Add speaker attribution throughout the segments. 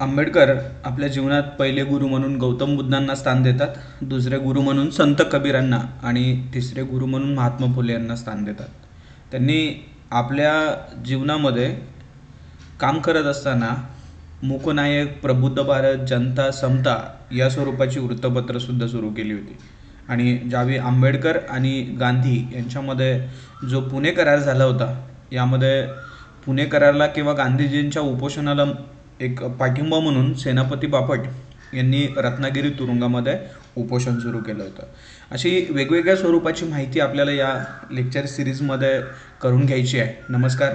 Speaker 1: आंबेडकर आपल्या जीवनात पहिले गुरु म्हणून गौतम बुद्धांना स्थान देतात, दुसरे गुरु म्हणून संत कबीरांना आणि तिसरे गुरु म्हणून महात्मा फुले यांना स्थान देतात. त्यांनी आपल्या जीवनामध्ये काम करत असताना मूकनायक, प्रबुद्ध भारत, जनता, समता या स्वरूपाची वृत्तपत्रसुद्धा सुरू केली होती. आणि ज्यावेळी आंबेडकर आणि गांधी यांच्यामध्ये जो पुणे करार झाला होता, यामध्ये पुणे करारला किंवा गांधीजींच्या उपोषणाला एक पाठिंबा म्हणून सेनापती बापट यांनी रत्नागिरी तुरुंगामध्ये उपोषण सुरू केलं होतं. अशी वेगवेगळ्या स्वरूपाची माहिती आपल्याला या लेक्चर सिरीजमध्ये करून घ्यायची आहे. नमस्कार,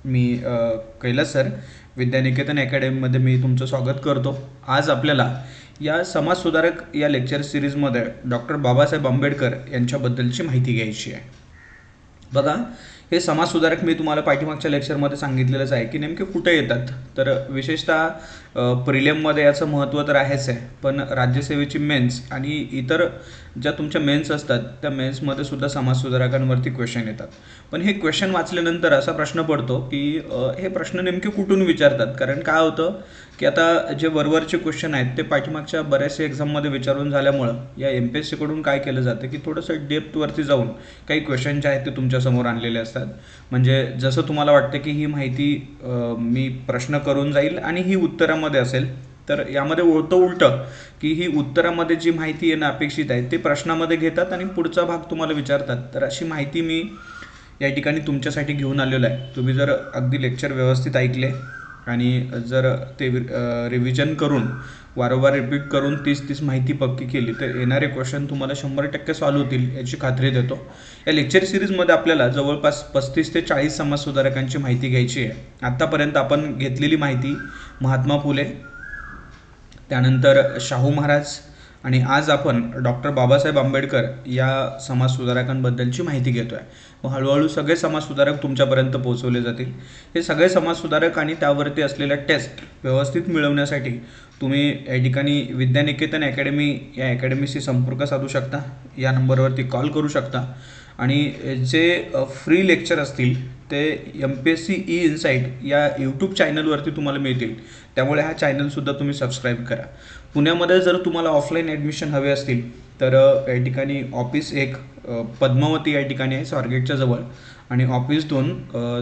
Speaker 1: मी कैलास सर, विद्यानिकेतन अकॅडमीमध्ये मी तुमचं स्वागत करतो. आज आपल्याला या समाजसुधारक या लेक्चर सिरीजमध्ये डॉक्टर बाबासाहेब आंबेडकर यांच्याबद्दलची माहिती घ्यायची आहे. बघा, हे समाजसुधारक मी तुम्हाला पाठीमागच्या लेक्चरमध्ये सांगितलेलंच आहे की नेमके कुठे येतात. तर विशेषतः प्रिलियममध्ये याचं महत्त्व तर आहेच आहे, पण राज्यसेवेची मेन्स आणि इतर ज्या तुमच्या मेन्स असतात त्या मेन्समध्ये सुद्धा समाजसुधारकांवरती क्वेश्चन येतात. पण हे क्वेश्चन वाचल्यानंतर असा प्रश्न पडतो की हे प्रश्न नेमके कुठून विचारतात. कारण काय होतं की आता जे वरवरचे क्वेश्चन आहेत ते पाठीमागच्या बऱ्याचशा एक्झाममध्ये विचारून झाल्यामुळं या MPSC कडून काय केलं जातं की थोडंसं डेप्थवरती जाऊन काही क्वेश्चन जे आहेत ते तुमच्यासमोर आणलेले असतात. म्हणजे जसं तुम्हाला वाटतं की ही माहिती मी प्रश्न करून जाईल आणि ही उत्तरामध्ये असेल, तर यामध्ये होतं उलटं की ही उत्तरामध्ये जी माहिती येणं अपेक्षित आहे ते प्रश्नामध्ये घेतात आणि पुढचा भाग तुम्हाला विचारतात. तर अशी माहिती मी या ठिकाणी तुमच्यासाठी घेऊन आलेलो आहे. तुम्ही जर अगदी लेक्चर व्यवस्थित ऐकले आणि जर ते रिव्हिजन करून वारंवार रिपीट करून तीच माहिती पक्की केली तर येणारे क्वेश्चन तुम्हाला 100% सॉल्व्ह होतील याची खात्री देतो. या लेक्चर सिरीजमध्ये आपल्याला जवळपास 35 ते 40 समाजसुधारकांची माहिती घ्यायची आहे. आत्तापर्यंत आपण घेतलेली माहिती महात्मा फुले, त्यानंतर शाहू महाराज आणि आज आपण डॉक्टर बाबासाहेब आंबेडकर या समाजसुधारकांबद्दलची माहिती घेतो आहे. व हळूहळू सगळे समाजसुधारक तुमच्यापर्यंत पोहोचवले जातील. हे सगळे समाजसुधारक आणि त्यावरती असलेल्या टेस्ट व्यवस्थित मिळवण्यासाठी तुम्ही या ठिकाणी विद्यानिकेतन अकॅडमी या अकॅडमीशी संपर्क साधू शकता, या नंबरवरती कॉल करू शकता आणि जे फ्री लेक्चर असतील ते MPSC ई-इनसाईट या यूट्यूब चॅनलवरती तुम्हाला मिळतील. त्यामुळे हा चॅनलसुद्धा तुम्ही सबस्क्राईब करा. पुण्यामध्ये जर तुम्हाला ऑफलाईन ॲडमिशन हवे असतील तर या ठिकाणी ऑफिस 1 पद्मावती या ठिकाणी आहे, स्वारगेटच्या जवळ, आणि ऑफिस 2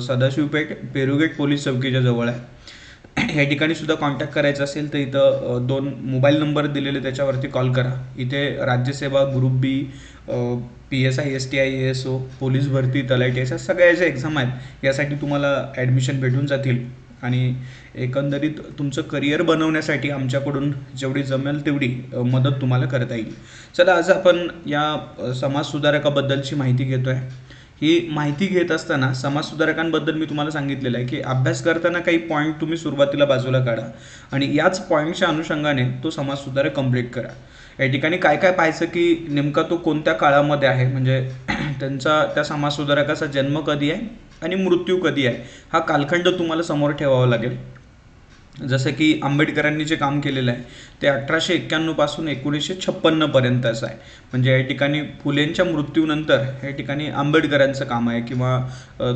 Speaker 1: सदाशिवपेठ पेरुगेट पोलीस चौकीच्या जवळ आहे. या ठिकाणी सुद्धा कॉन्टॅक्ट करायचं असेल तर इथं 2 मोबाईल नंबर दिलेले, त्याच्यावरती कॉल करा. इथे राज्यसेवा, ग्रुप बी, PSI, STI, ASO, पोलीस भरती, तलाठी अशा सगळ्या ज्या एक्झाम आहेत यासाठी तुम्हाला ॲडमिशन भेटून जातील आणि एकंदरीत तुमचं करिअर बनवण्यासाठी आमच्याकडून जेवढी जमेल तेवढी मदत तुम्हाला करता येईल. चला, आज आपण या समाजसुधारकाबद्दलची माहिती घेतो आहे. ही माहिती घेत असताना समाजसुधारकांबद्दल मी तुम्हाला सांगितलेलं आहे की अभ्यास करताना काही पॉईंट तुम्ही सुरुवातीला बाजूला काढा आणि याच पॉईंटच्या अनुषंगाने तो समाजसुधारक कंप्लीट करा. या ठिकाणी काय काय पाहायचं की नेमका तो कोणत्या काळामध्ये आहे, म्हणजे त्या समाजसुधारकाचा जन्म कधी आहे आणि मृत्यू कधी आहे, हा कालखंड तुम्हाला समोर ठेवावा लागेल. जसं की आंबेडकरांनी जे काम केलेलं आहे ते 1891 पासून 1956 पर्यंतचं आहे. म्हणजे या ठिकाणी फुलेंच्या मृत्यूनंतर या ठिकाणी आंबेडकरांचं काम आहे किंवा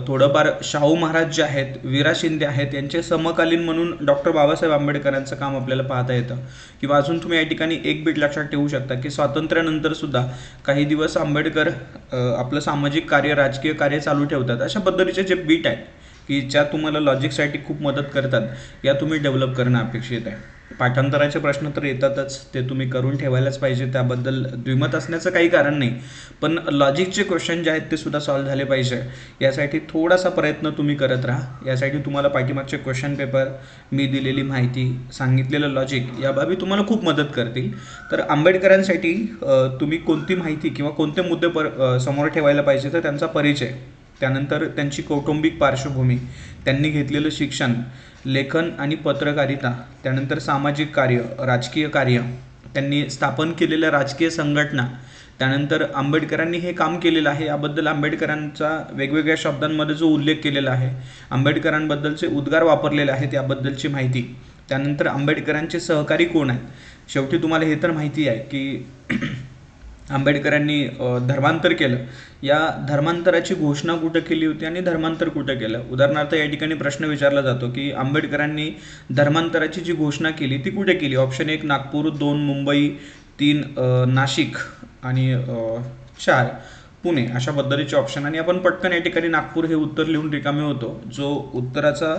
Speaker 1: थोडंफार शाहू महाराज जे आहेत, वीरा शिंदे आहेत, यांचे समकालीन म्हणून डॉक्टर बाबासाहेब आंबेडकरांचं काम आपल्याला पाहता येतं. किंवा अजून तुम्ही या ठिकाणी एक बीट लक्षात ठेवू शकता की स्वातंत्र्यानंतरसुद्धा काही दिवस आंबेडकर आपलं सामाजिक कार्य, राजकीय कार्य चालू ठेवतात. अशा पद्धतीचे जे बीट आहेत की ज्या तुम्हाला लॉजिकसाठी खूप मदत करतात, या तुम्ही डेव्हलप करणं अपेक्षित आहे. पाठांतराचे प्रश्न तर येतातच, ते तुम्ही करून ठेवायलाच पाहिजे, त्याबद्दल द्विमत असण्याचं काही कारण नाही. पण लॉजिकचे क्वेश्चन जे आहेत ते सुद्धा सॉल्व्ह झाले पाहिजे, यासाठी थोडासा प्रयत्न तुम्ही करत राहा. यासाठी तुम्हाला पाठीमागचे क्वेश्चन पेपर, मी दिलेली माहिती, सांगितलेलं लॉजिक या बाबी तुम्हाला खूप मदत करतील. तर आंबेडकरांसाठी तुम्ही कोणती माहिती किंवा कोणते मुद्दे समोर ठेवायला पाहिजे, तर त्यांचा परिचय, त्यानंतर त्यांची कौटुंबिक पार्श्वभूमी, त्यांनी घेतलेलं शिक्षण, लेखन आणि पत्रकारिता, त्यानंतर सामाजिक कार्य, राजकीय कार्य, त्यांनी स्थापन केलेल्या राजकीय संघटना, त्यानंतर आंबेडकरांनी हे काम केलेलं आहे याबद्दल आंबेडकरांचा वेगवेगळ्या शब्दांमध्ये जो उल्लेख केलेला आहे, आंबेडकरांबद्दलचे उद्गार वापरलेले आहेत याबद्दलची माहिती, त्यानंतर आंबेडकरांचे सहकारी कोण आहेत. शेवटी तुम्हाला हे तर माहिती आहे की आंबेडकरांनी धर्मांतर केलं. या धर्मांतराची घोषणा कुठं केली होती आणि धर्मांतर कुठं केलं? उदाहरणार्थ या ठिकाणी प्रश्न विचारला जातो की आंबेडकरांनी धर्मांतराची जी घोषणा केली ती कुठे केली? ऑप्शन 1 नागपूर, 2 मुंबई, 3 नाशिक आणि 4 पुणे, अशा पद्धतीचे ऑप्शन. आणि आपण पटकन या ठिकाणी नागपूर हे उत्तर लिहून रिकामे होतो. जो उत्तराचा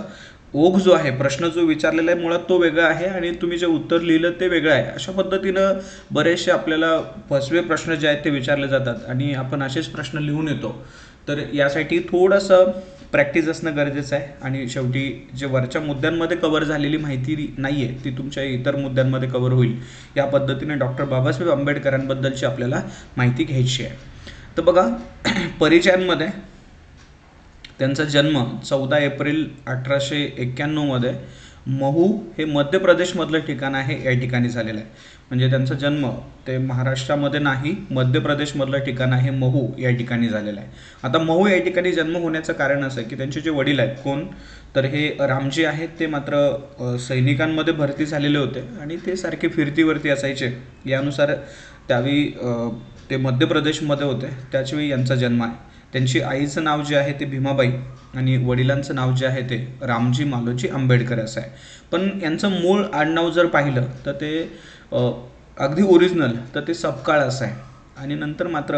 Speaker 1: ओघ जो आहे, प्रश्न जो विचारलेला आहे मुळात तो वेगळा आहे आणि तुम्ही जे उत्तर लिहिलं ते वेगळं आहे. अशा पद्धतीनं बरेचसे आपल्याला फसवे प्रश्न जे आहेत ते विचारले जातात आणि आपण असेच प्रश्न लिहून येतो. तर यासाठी थोडंसं प्रॅक्टिस असणं गरजेचं आहे. आणि शेवटी जे वरच्या मुद्द्यांमध्ये कव्हर झालेली माहिती नाही आहे ती तुमच्या इतर मुद्द्यांमध्ये कव्हर होईल. या पद्धतीने डॉक्टर बाबासाहेब आंबेडकरांबद्दलची आपल्याला माहिती घ्यायची आहे. तर बघा, परिचयांमध्ये त्यांचा जन्म 14 एप्रिल 1891 महू हे मध्य प्रदेशमधलं ठिकाण आहे या ठिकाणी झालेलं आहे. म्हणजे त्यांचा जन्म ते महाराष्ट्रामध्ये नाही, मध्य प्रदेशमधलं ठिकाण आहे महू या ठिकाणी झालेलं आहे. आता महू या ठिकाणी जन्म होण्याचं कारण असं आहे की त्यांचे जे वडील आहेत कोण, तर हे रामजी आहेत, ते मात्र सैनिकांमध्ये भरती झालेले होते आणि ते सारखे फिरतीवरती असायचे. यानुसार त्यावेळी ते मध्य प्रदेशमध्ये होते, त्याचवेळी यांचा जन्म आहे. त्यांची आईचं नाव जे आहे ते भीमाबाई आणि वडिलांचं नाव जे आहे ते रामजी मालोजी आंबेडकर असं आहे. पण यांचं मूळ आडनाव जर पाहिलं तर ते अगदी ओरिजिनल तर ते सपकाळ असं आहे. आणि नंतर मात्र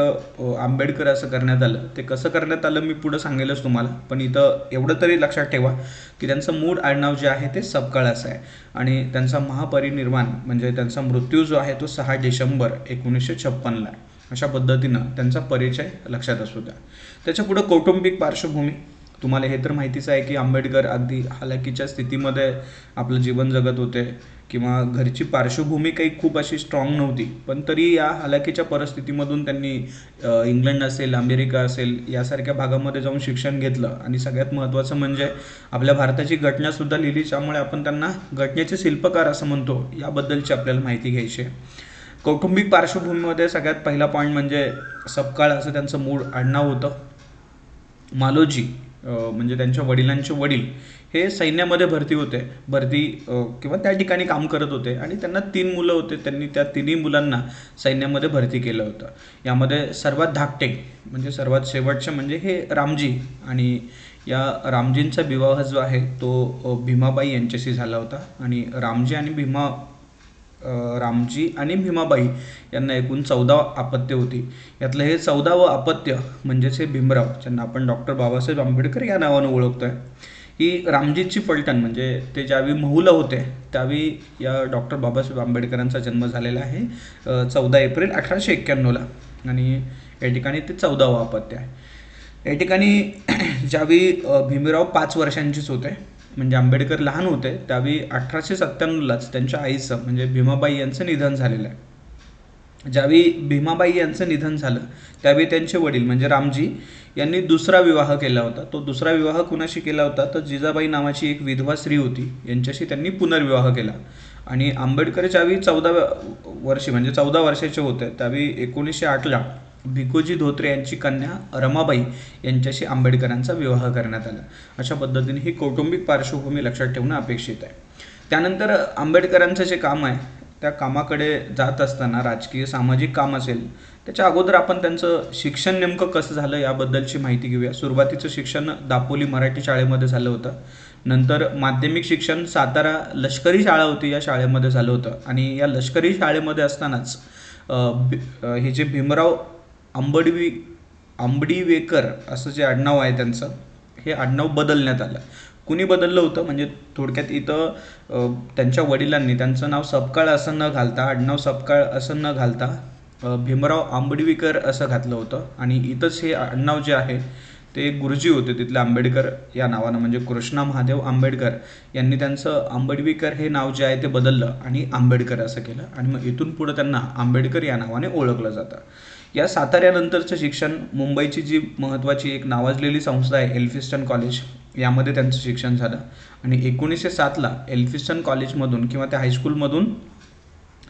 Speaker 1: आंबेडकर असं करण्यात आलं. ते कसं करण्यात आलं मी पुढं सांगेलच तुम्हाला, पण इथं एवढं तरी लक्षात ठेवा की त्यांचं मूळ आडनाव जे आहे ते सपकाळ असं आहे. आणि त्यांचा महापरिनिर्वाण म्हणजे त्यांचा मृत्यू जो आहे तो 6 डिसेंबर 1956 आहे. अशा पद्धतीनं त्यांचा परिचय लक्षात असू द्या. त्याच्या पुढं कौटुंबिक पार्श्वभूमी. तुम्हाला हे तर माहितीच आहे की आंबेडकर अगदी हालाकीच्या स्थितीमध्ये आपलं जीवन जगत होते किंवा घरची पार्श्वभूमी काही खूप अशी स्ट्रॉंग नव्हती, पण तरी या हालाकीच्या परिस्थितीमधून त्यांनी इंग्लंड असेल, अमेरिका असेल यासारख्या भागामध्ये जाऊन शिक्षण घेतलं. आणि सगळ्यात महत्त्वाचं म्हणजे आपल्या भारताची घटनासुद्धा लिहिली, त्यामुळे आपण त्यांना घटनेचे शिल्पकार असं म्हणतो. याबद्दलची आपल्याला माहिती घ्यायची आहे. कौटुंबिक पार्श्वभूमीमध्ये सगळ्यात पहिला पॉईंट म्हणजे सपकाळ असं त्यांचं मूळ आडनाव होतं. मालोजी म्हणजे त्यांच्या वडिलांचे वडील हे सैन्यामध्ये भरती होते, किंवा त्या ठिकाणी काम करत होते आणि त्यांना 3 मुलं होते. त्यांनी त्या 3ही मुलांना सैन्यामध्ये भरती केलं होतं. यामध्ये सर्वात धाकटे म्हणजे सर्वात शेवटचे म्हणजे हे रामजी. आणि या रामजींचा विवाह जो आहे तो भीमाबाई यांच्याशी झाला होता. आणि रामजी आणि भीमाबाई यांना एकूण 14 अपत्य होती. यातलं हे 14वं अपत्य म्हणजेच हे भीमराव, ज्यांना आपण डॉक्टर बाबासाहेब आंबेडकर या नावानं ओळखतोय. ही रामजीची फलटण म्हणजे ते ज्यावेळी महूला होते त्यावेळी या डॉक्टर बाबासाहेब आंबेडकरांचा जन्म झालेला आहे 14 एप्रिल 1891ला. आणि या ठिकाणी ते 14वं अपत्य आहे. या ठिकाणी ज्यावेळी भीमराव 5 वर्षांचीच होते, म्हणजे आंबेडकर लहान होते, त्यावेळी 1897लाच त्यांच्या आईचं म्हणजे भीमाबाई यांचं निधन झालेलं आहे. ज्यावेळी भीमाबाई यांचं निधन झालं त्यावेळी त्यांचे वडील म्हणजे रामजी यांनी दुसरा विवाह केला होता. तो दुसरा विवाह कुणाशी केला होता तर जिजाबाई नावाची एक विधवा स्त्री होती, यांच्याशी त्यांनी पुनर्विवाह केला. आणि आंबेडकर ज्यावेळी 14 वर्षी म्हणजे 14 वर्षाचे होते त्यावेळी 1908ला भिकोजी धोत्रे यांची कन्या रमाबाई यांच्याशी आंबेडकरांचा विवाह करण्यात आला. अशा पद्धतीने ही कौटुंबिक पार्श्वभूमी लक्षात ठेवणं अपेक्षित आहे. त्यानंतर आंबेडकरांचं जे काम आहे त्या कामाकडे जात असताना राजकीय सामाजिक काम असेल त्याच्या अगोदर आपण त्यांचं शिक्षण नेमकं कसं झालं याबद्दलची माहिती घेऊया. सुरुवातीचं शिक्षण दापोली मराठी शाळेमध्ये झालं होतं. नंतर माध्यमिक शिक्षण सातारा लष्करी शाळा होती या शाळेमध्ये झालं होतं. आणि या लष्करी शाळेमध्ये असतानाच हे जे भीमराव आंबडीवेकर असं जे आडनाव आहे त्यांचं, हे आडनाव बदलण्यात आलं. कुणी बदललं होतं म्हणजे थोडक्यात इथं त्यांच्या वडिलांनी त्यांचं नाव सपकाळ असं न घालता, आडनाव सपकाळ असं न घालता भीमराव आंबडवीकर असं घातलं होतं. आणि इथंच हे आडनाव जे आहे ते गुरुजी होते तिथले आंबेडकर या नावानं, म्हणजे कृष्णा महादेव आंबेडकर यांनी त्यांचं आंबडवीकर हे नाव जे आहे ते बदललं आणि आंबेडकर असं केलं. आणि मग इथून पुढं त्यांना आंबेडकर या नावाने ओळखलं जातं. या साताऱ्यानंतरचं शिक्षण मुंबईची जी महत्त्वाची एक नावाजलेली संस्था आहे एल्फिस्टन कॉलेज, यामध्ये त्यांचं शिक्षण झालं. आणि 1907ला एल्फिस्टन कॉलेजमधून किंवा त्या हायस्कूलमधून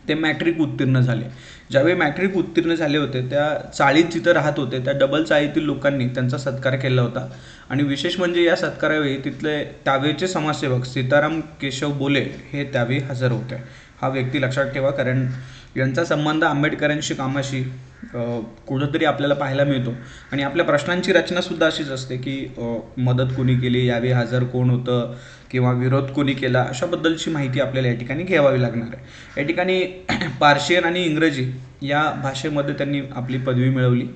Speaker 1: ते मॅट्रिक उत्तीर्ण झाले. ज्यावेळी मॅट्रिक उत्तीर्ण झाले होते त्या चाळीत जिथं राहत होते त्या डबल चाळीतील लोकांनी त्यांचा सत्कार केला होता. आणि विशेष म्हणजे या सत्कारावेळी तिथले त्यावेळचे समाजसेवक सीताराम केशव बोले हे त्यावेळी हजर होते. हा व्यक्ती लक्षात ठेवा, कारण यांचा संबंध आंबेडकरांशी कामाशी कुठंतरी आपल्याला पाहायला मिळतो. आणि आपल्या प्रश्नांची रचनासुद्धा अशीच असते की मदत कोणी केली, यावेळी हजर कोण होतं किंवा विरोध कोणी केला, अशाबद्दलची माहिती आपल्याला या ठिकाणी घ्यावी लागणार आहे. या ठिकाणी पार्शियन आणि इंग्रजी या भाषेमध्ये त्यांनी आपली पदवी मिळवली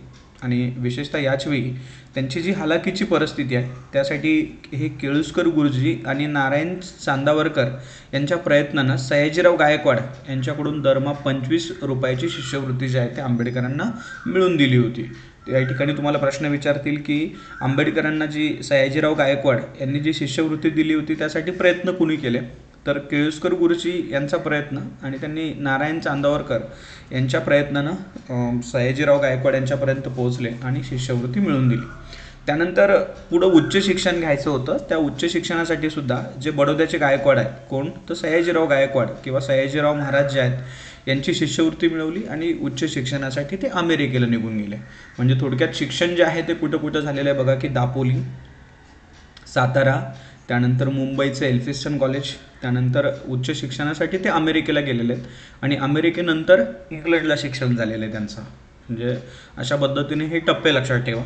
Speaker 1: आणि विशेषतः याचवेळी त्यांची जी हालाकीची परिस्थिती आहे त्यासाठी हे केळुस्कर गुरुजी आणि नारायण चांदावरकर यांच्या प्रयत्नानं सयाजीराव गायकवाड यांच्याकडून दरमहा 25 रुपयाची शिष्यवृत्ती जी आहे ते आंबेडकरांना मिळून दिली होती. या ठिकाणी तुम्हाला प्रश्न विचारतील की आंबेडकरांना जी सयाजीराव गायकवाड यांनी जी शिष्यवृत्ती दिली होती त्यासाठी प्रयत्न कुणी केले, तर गुरुजी यांचा प्रयत्न आणि त्यांनी नारायण चांदावरकर यांच्या प्रयत्नानं सयाजीराव गायकवाड यांच्यापर्यंत पोहोचले आणि शिष्यवृत्ती मिळवून दिली. त्यानंतर पुढं उच्च शिक्षण घ्यायचं होतं. त्या उच्च शिक्षणासाठी सुद्धा जे बडोद्याचे गायकवाड आहेत, कोण तर सयाजीराव गायकवाड किंवा सयाजीराव महाराज जे आहेत यांची शिष्यवृत्ती मिळवली आणि उच्च शिक्षणासाठी ते अमेरिकेला निघून गेले. म्हणजे थोडक्यात शिक्षण जे आहे ते कुठं कुठं झालेलं आहे बघा, की दापोली, सातारा, त्यानंतर मुंबईचं एल्फिन्स्टन कॉलेज, त्यानंतर उच्च शिक्षणासाठी ते अमेरिकेला गेलेले आहेत आणि अमेरिकेनंतर इंग्लंडला शिक्षण झालेलं आहे त्यांचं. म्हणजे अशा पद्धतीने हे टप्पे लक्षात ठेवा.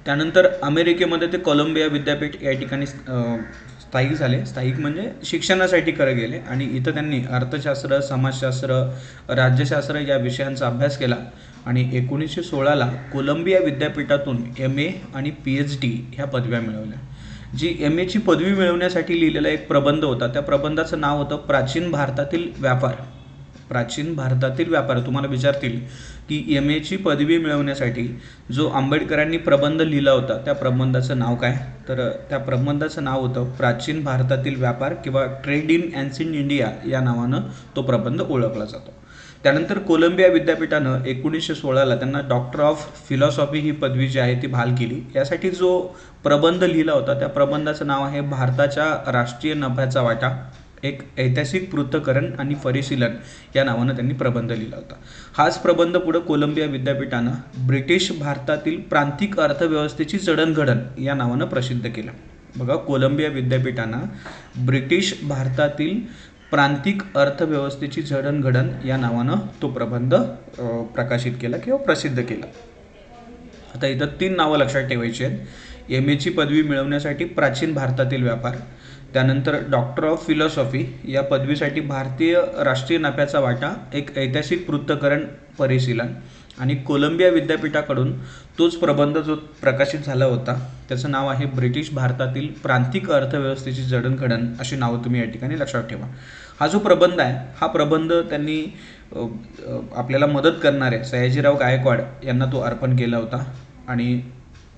Speaker 1: त्यानंतर अमेरिकेमध्ये ते कोलंबिया विद्यापीठ या ठिकाणी स्थायिक झाले. स्थायिक म्हणजे शिक्षणासाठी गेले आणि इथं त्यांनी अर्थशास्त्र, समाजशास्त्र, राज्यशास्त्र या विषयांचा अभ्यास केला आणि 1916ला कोलंबिया विद्यापीठातून MA आणि PhD ह्या पदव्या मिळवल्या. जी MAची पदवी मिळवण्यासाठी लिहिलेला एक प्रबंध होता, त्या प्रबंधाचं नाव होतं प्राचीन भारतातील व्यापार. प्राचीन भारतातील व्यापार. तुम्हाला विचारतील की MAची पदवी मिळवण्यासाठी जो आंबेडकरांनी प्रबंध लिहिला होता त्या प्रबंधाचं नाव काय, तर त्या प्रबंधाचं नाव होतं प्राचीन भारतातील व्यापार किंवा ट्रेड इन एन्शियंट इंडिया या नावानं तो प्रबंध ओळखला जातो. त्यानंतर कोलंबिया विद्यापीठानं 1916ला त्यांना डॉक्टर ऑफ फिलॉसॉफी ही पदवी जी आहे ती बहाल केली. यासाठी जो प्रबंध लिहिला होता त्या प्रबंधाचं नाव आहे भारताच्या राष्ट्रीय नफ्याचा वाटा, एक ऐतिहासिक पृथक्करण आणि परिशीलन या नावानं त्यांनी प्रबंध लिहिला होता. हाच प्रबंध पुढे कोलंबिया विद्यापीठानं ब्रिटिश भारतातील प्रांतिक अर्थव्यवस्थेची जडणघडण या नावानं प्रसिद्ध केलं. बघा, कोलंबिया विद्यापीठानं ब्रिटिश भारतातील प्रांतिक अर्थव्यवस्थेची जडणघडण या नावानं तो प्रबंध प्रकाशित केला किंवा प्रसिद्ध केला. आता इथं 3 नावं लक्षात ठेवायची आहेत. MAची पदवी मिळवण्यासाठी प्राचीन भारतातील व्यापार, त्यानंतर डॉक्टर ऑफ फिलॉसॉफी या पदवीसाठी भारतीय राष्ट्रीय नफ्याचा वाटा, एक ऐतिहासिक पृथक्करण परिशीलन आणि कोलंबिया विद्यापीठाकडून तोच प्रबंध जो प्रकाशित झाला होता त्याचं नाव आहे ब्रिटिश भारतातील प्रांतिक अर्थव्यवस्थेची जडणघडण, अशी नावं तुम्ही या ठिकाणी लक्षात ठेवा. हा जो प्रबंध आहे हा प्रबंध त्यांनी आपल्याला मदत करणारे सयाजीराव गायकवाड यांना तो अर्पण केला होता आणि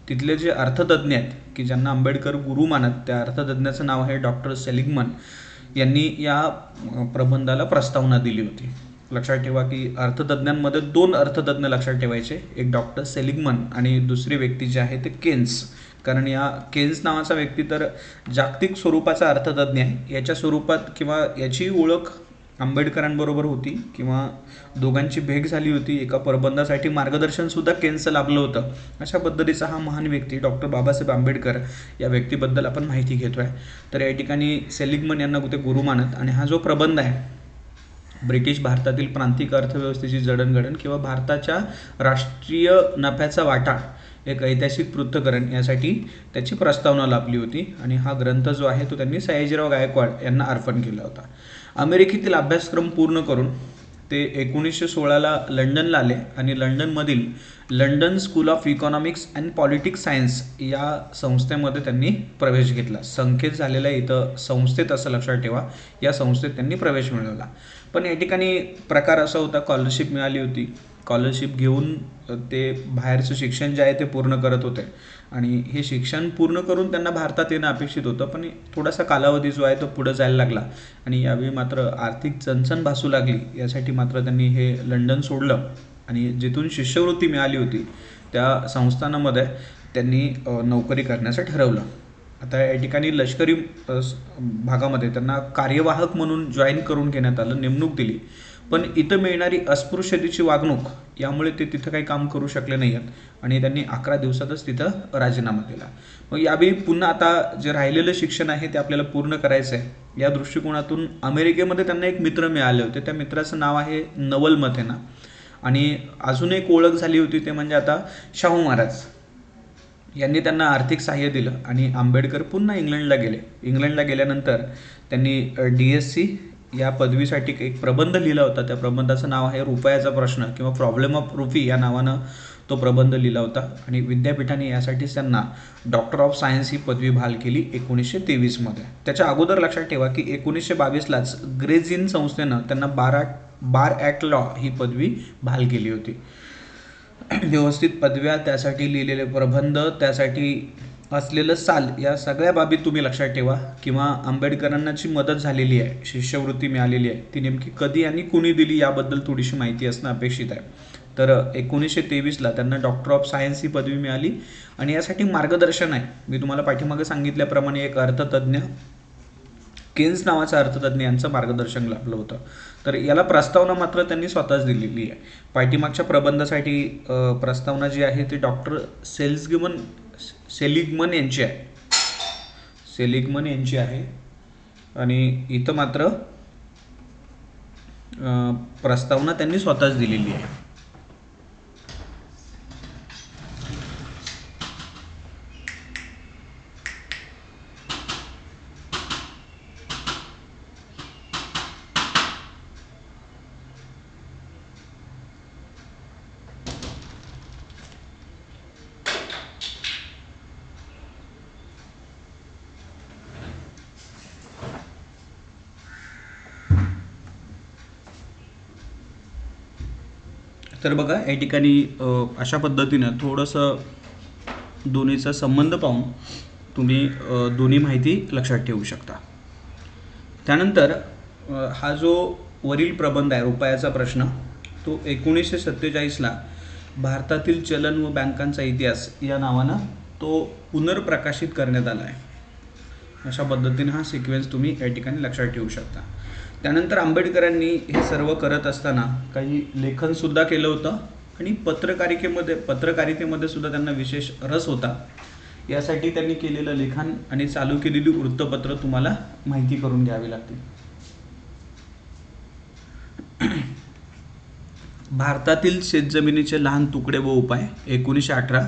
Speaker 1: तिथले जे अर्थतज्ञ आहेत की ज्यांना आंबेडकर गुरु मानत, त्या अर्थतज्ञाचं नाव आहे डॉक्टर सेलिग्मन यांनी या प्रबंधाला प्रस्तावना दिली होती. लक्षात ठेवा की अर्थतज्ञांमध्ये 2 अर्थतज्ञ लक्षात ठेवायचे, एक डॉक्टर सेलिग्मन आणि दुसरी व्यक्ती जी आहे ते केन्स. कारण या केन्स नावाचा व्यक्ती तर जागतिक स्वरूपाचा अर्थतज्ञ आहे. याच्या स्वरूपात किंवा याची ओळख आंबेडकरांबरोबर होती किंवा दोघांची भेट झाली होती. एका प्रबंधासाठी मार्गदर्शनसुद्धा केन्सचं लाभलं होतं. अशा पद्धतीचा हा महान व्यक्ती डॉक्टर बाबासाहेब आंबेडकर या व्यक्तीबद्दल आपण माहिती घेतो आहे. तर या ठिकाणी सेलिग्मन यांना ते गुरु मानत आणि हा जो प्रबंध आहे ब्रिटिश भारतातील प्रांतिक अर्थव्यवस्थेची जडणघडण किंवा भारताच्या राष्ट्रीय नफ्याचा वाटा, एक ऐतिहासिक पृथक्करण यासाठी त्याची प्रस्तावना लाभली होती आणि हा ग्रंथ जो आहे तो त्यांनी सयाजीराव गायकवाड यांना अर्पण केला होता. अमेरिकेतील अभ्यासक्रम पूर्ण करून ते 1916ला लंडनला आले आणि लंडनमधील London School of Economics and Politics Science या संस्थेमध्ये त्यांनी प्रवेश घेतला. संख्येत झालेल्या इथं संस्थेत असं लक्षात ठेवा, या संस्थेत त्यांनी प्रवेश मिळवला. पण या ठिकाणी प्रकार असा होता, स्कॉलरशिप मिळाली होती. स्कॉलरशिप घेऊन ते बाहेरचं शिक्षण जे आहे ते पूर्ण करत होते आणि हे शिक्षण पूर्ण करून त्यांना भारतात येणं अपेक्षित होतं. पण थोडासा कालावधी जो आहे तो पुढे जायला लागला आणि यावेळी मात्र आर्थिक चणचण भासू लागली. यासाठी मात्र त्यांनी हे लंडन सोडलं आणि जिथून शिष्यवृत्ती मिळाली होती त्या संस्थानामध्ये त्यांनी नोकरी करण्याचं ठरवलं. आता या ठिकाणी लष्करी भागामध्ये त्यांना कार्यवाहक म्हणून जॉईन करून घेण्यात आलं, नेमणूक दिली. पण इथं मिळणारी अस्पृश्यतेची वागणूक यामुळे ते तिथं काही काम करू शकले नाही आहेत आणि त्यांनी 11 दिवसातच तिथं राजीनामा दिला. मग यावेळी पुन्हा आता जे राहिलेलं शिक्षण आहे ते आपल्याला पूर्ण करायचं आहे. या दृष्टिकोनातून अमेरिकेमध्ये त्यांना एक मित्र मिळाले होते. त्या मित्राचं नाव आहे नवल मथेना आणि अजून एक ओळख झाली होती ते म्हणजे आता शाहू महाराज यांनी त्यांना आर्थिक सहाय्य दिलं आणि आंबेडकर पुन्हा इंग्लंडला गेले. इंग्लंडला गेल्यानंतर त्यांनी DSc या पदवीसाठी एक प्रबंध लिहिला होता. त्या प्रबंधाचं नाव आहे रुपयाचा प्रश्न किंवा प्रॉब्लेम ऑफ रुपी या नावानं तो प्रबंध लिहिला होता आणि विद्यापीठाने यासाठीच त्यांना डॉक्टर ऑफ सायन्स ही पदवी बहाल केली 1923मध्ये. त्याच्या अगोदर लक्षात ठेवा की 1922लाच ग्रेज इन संस्थेनं त्यांना बार ॲक्ट लॉ ही पदवी बहाल केली होती. व्यवस्थित पदव्या, त्यासाठी लिहिलेले प्रबंध, त्यासाठी असलेलं साल, या सगळ्या बाबी तुम्ही लक्षात ठेवा. किंवा आंबेडकरांना जी मदत झालेली आहे, शिष्यवृत्ती मिळालेली आहे, ती नेमकी कधी आणि कुणी दिली याबद्दल थोडीशी माहिती असणं अपेक्षित आहे. तर 1923ला त्यांना डॉक्टर ऑफ सायन्स ही पदवी मिळाली आणि यासाठी मार्गदर्शन आहे. मी तुम्हाला पाठीमागे सांगितल्याप्रमाणे एक अर्थतज्ज्ञ केन्स नावाचा अर्थतज्ज्ञ यांचं मार्गदर्शन लाभलं होतं. तर याला प्रस्तावना मात्र त्यांनी स्वतःच दिलेली आहे. पाठीमागच्या प्रबंधासाठी प्रस्तावना जी आहे ती डॉक्टर सेलिगमन यांची आहे. सेलिगमन यांची आहे आणि इथं मात्र प्रस्तावना त्यांनी स्वतःच दिलेली आहे. तर बघा या ठिकाणी अशा पद्धतीनं थोडंसं दोन्हीचा संबंध पाहून तुम्ही दोन्ही माहिती लक्षात ठेवू शकता. त्यानंतर हा जो वरील प्रबंध आहे रुपयाचा प्रश्न, तो 1947ला भारतातील चलन व बँकांचा इतिहास या नावानं तो पुनर्प्रकाशित करण्यात आला आहे. अशा पद्धतीने हा सिक्वेन्स तुम्ही या ठिकाणी लक्षात ठेवू शकता. त्यानंतर आंबेडकरांनी हे सर्व करत असताना काही लेखनसुद्धा केलं होतं आणि पत्रकारितेमध्ये सुद्धा त्यांना विशेष रस होता. यासाठी त्यांनी केलेलं लेखन आणि चालू केलेली वृत्तपत्र तुम्हाला माहिती करून घ्यावी लागतील. भारतातील शेतजमिनीचे लहान तुकडे व उपाय 1918,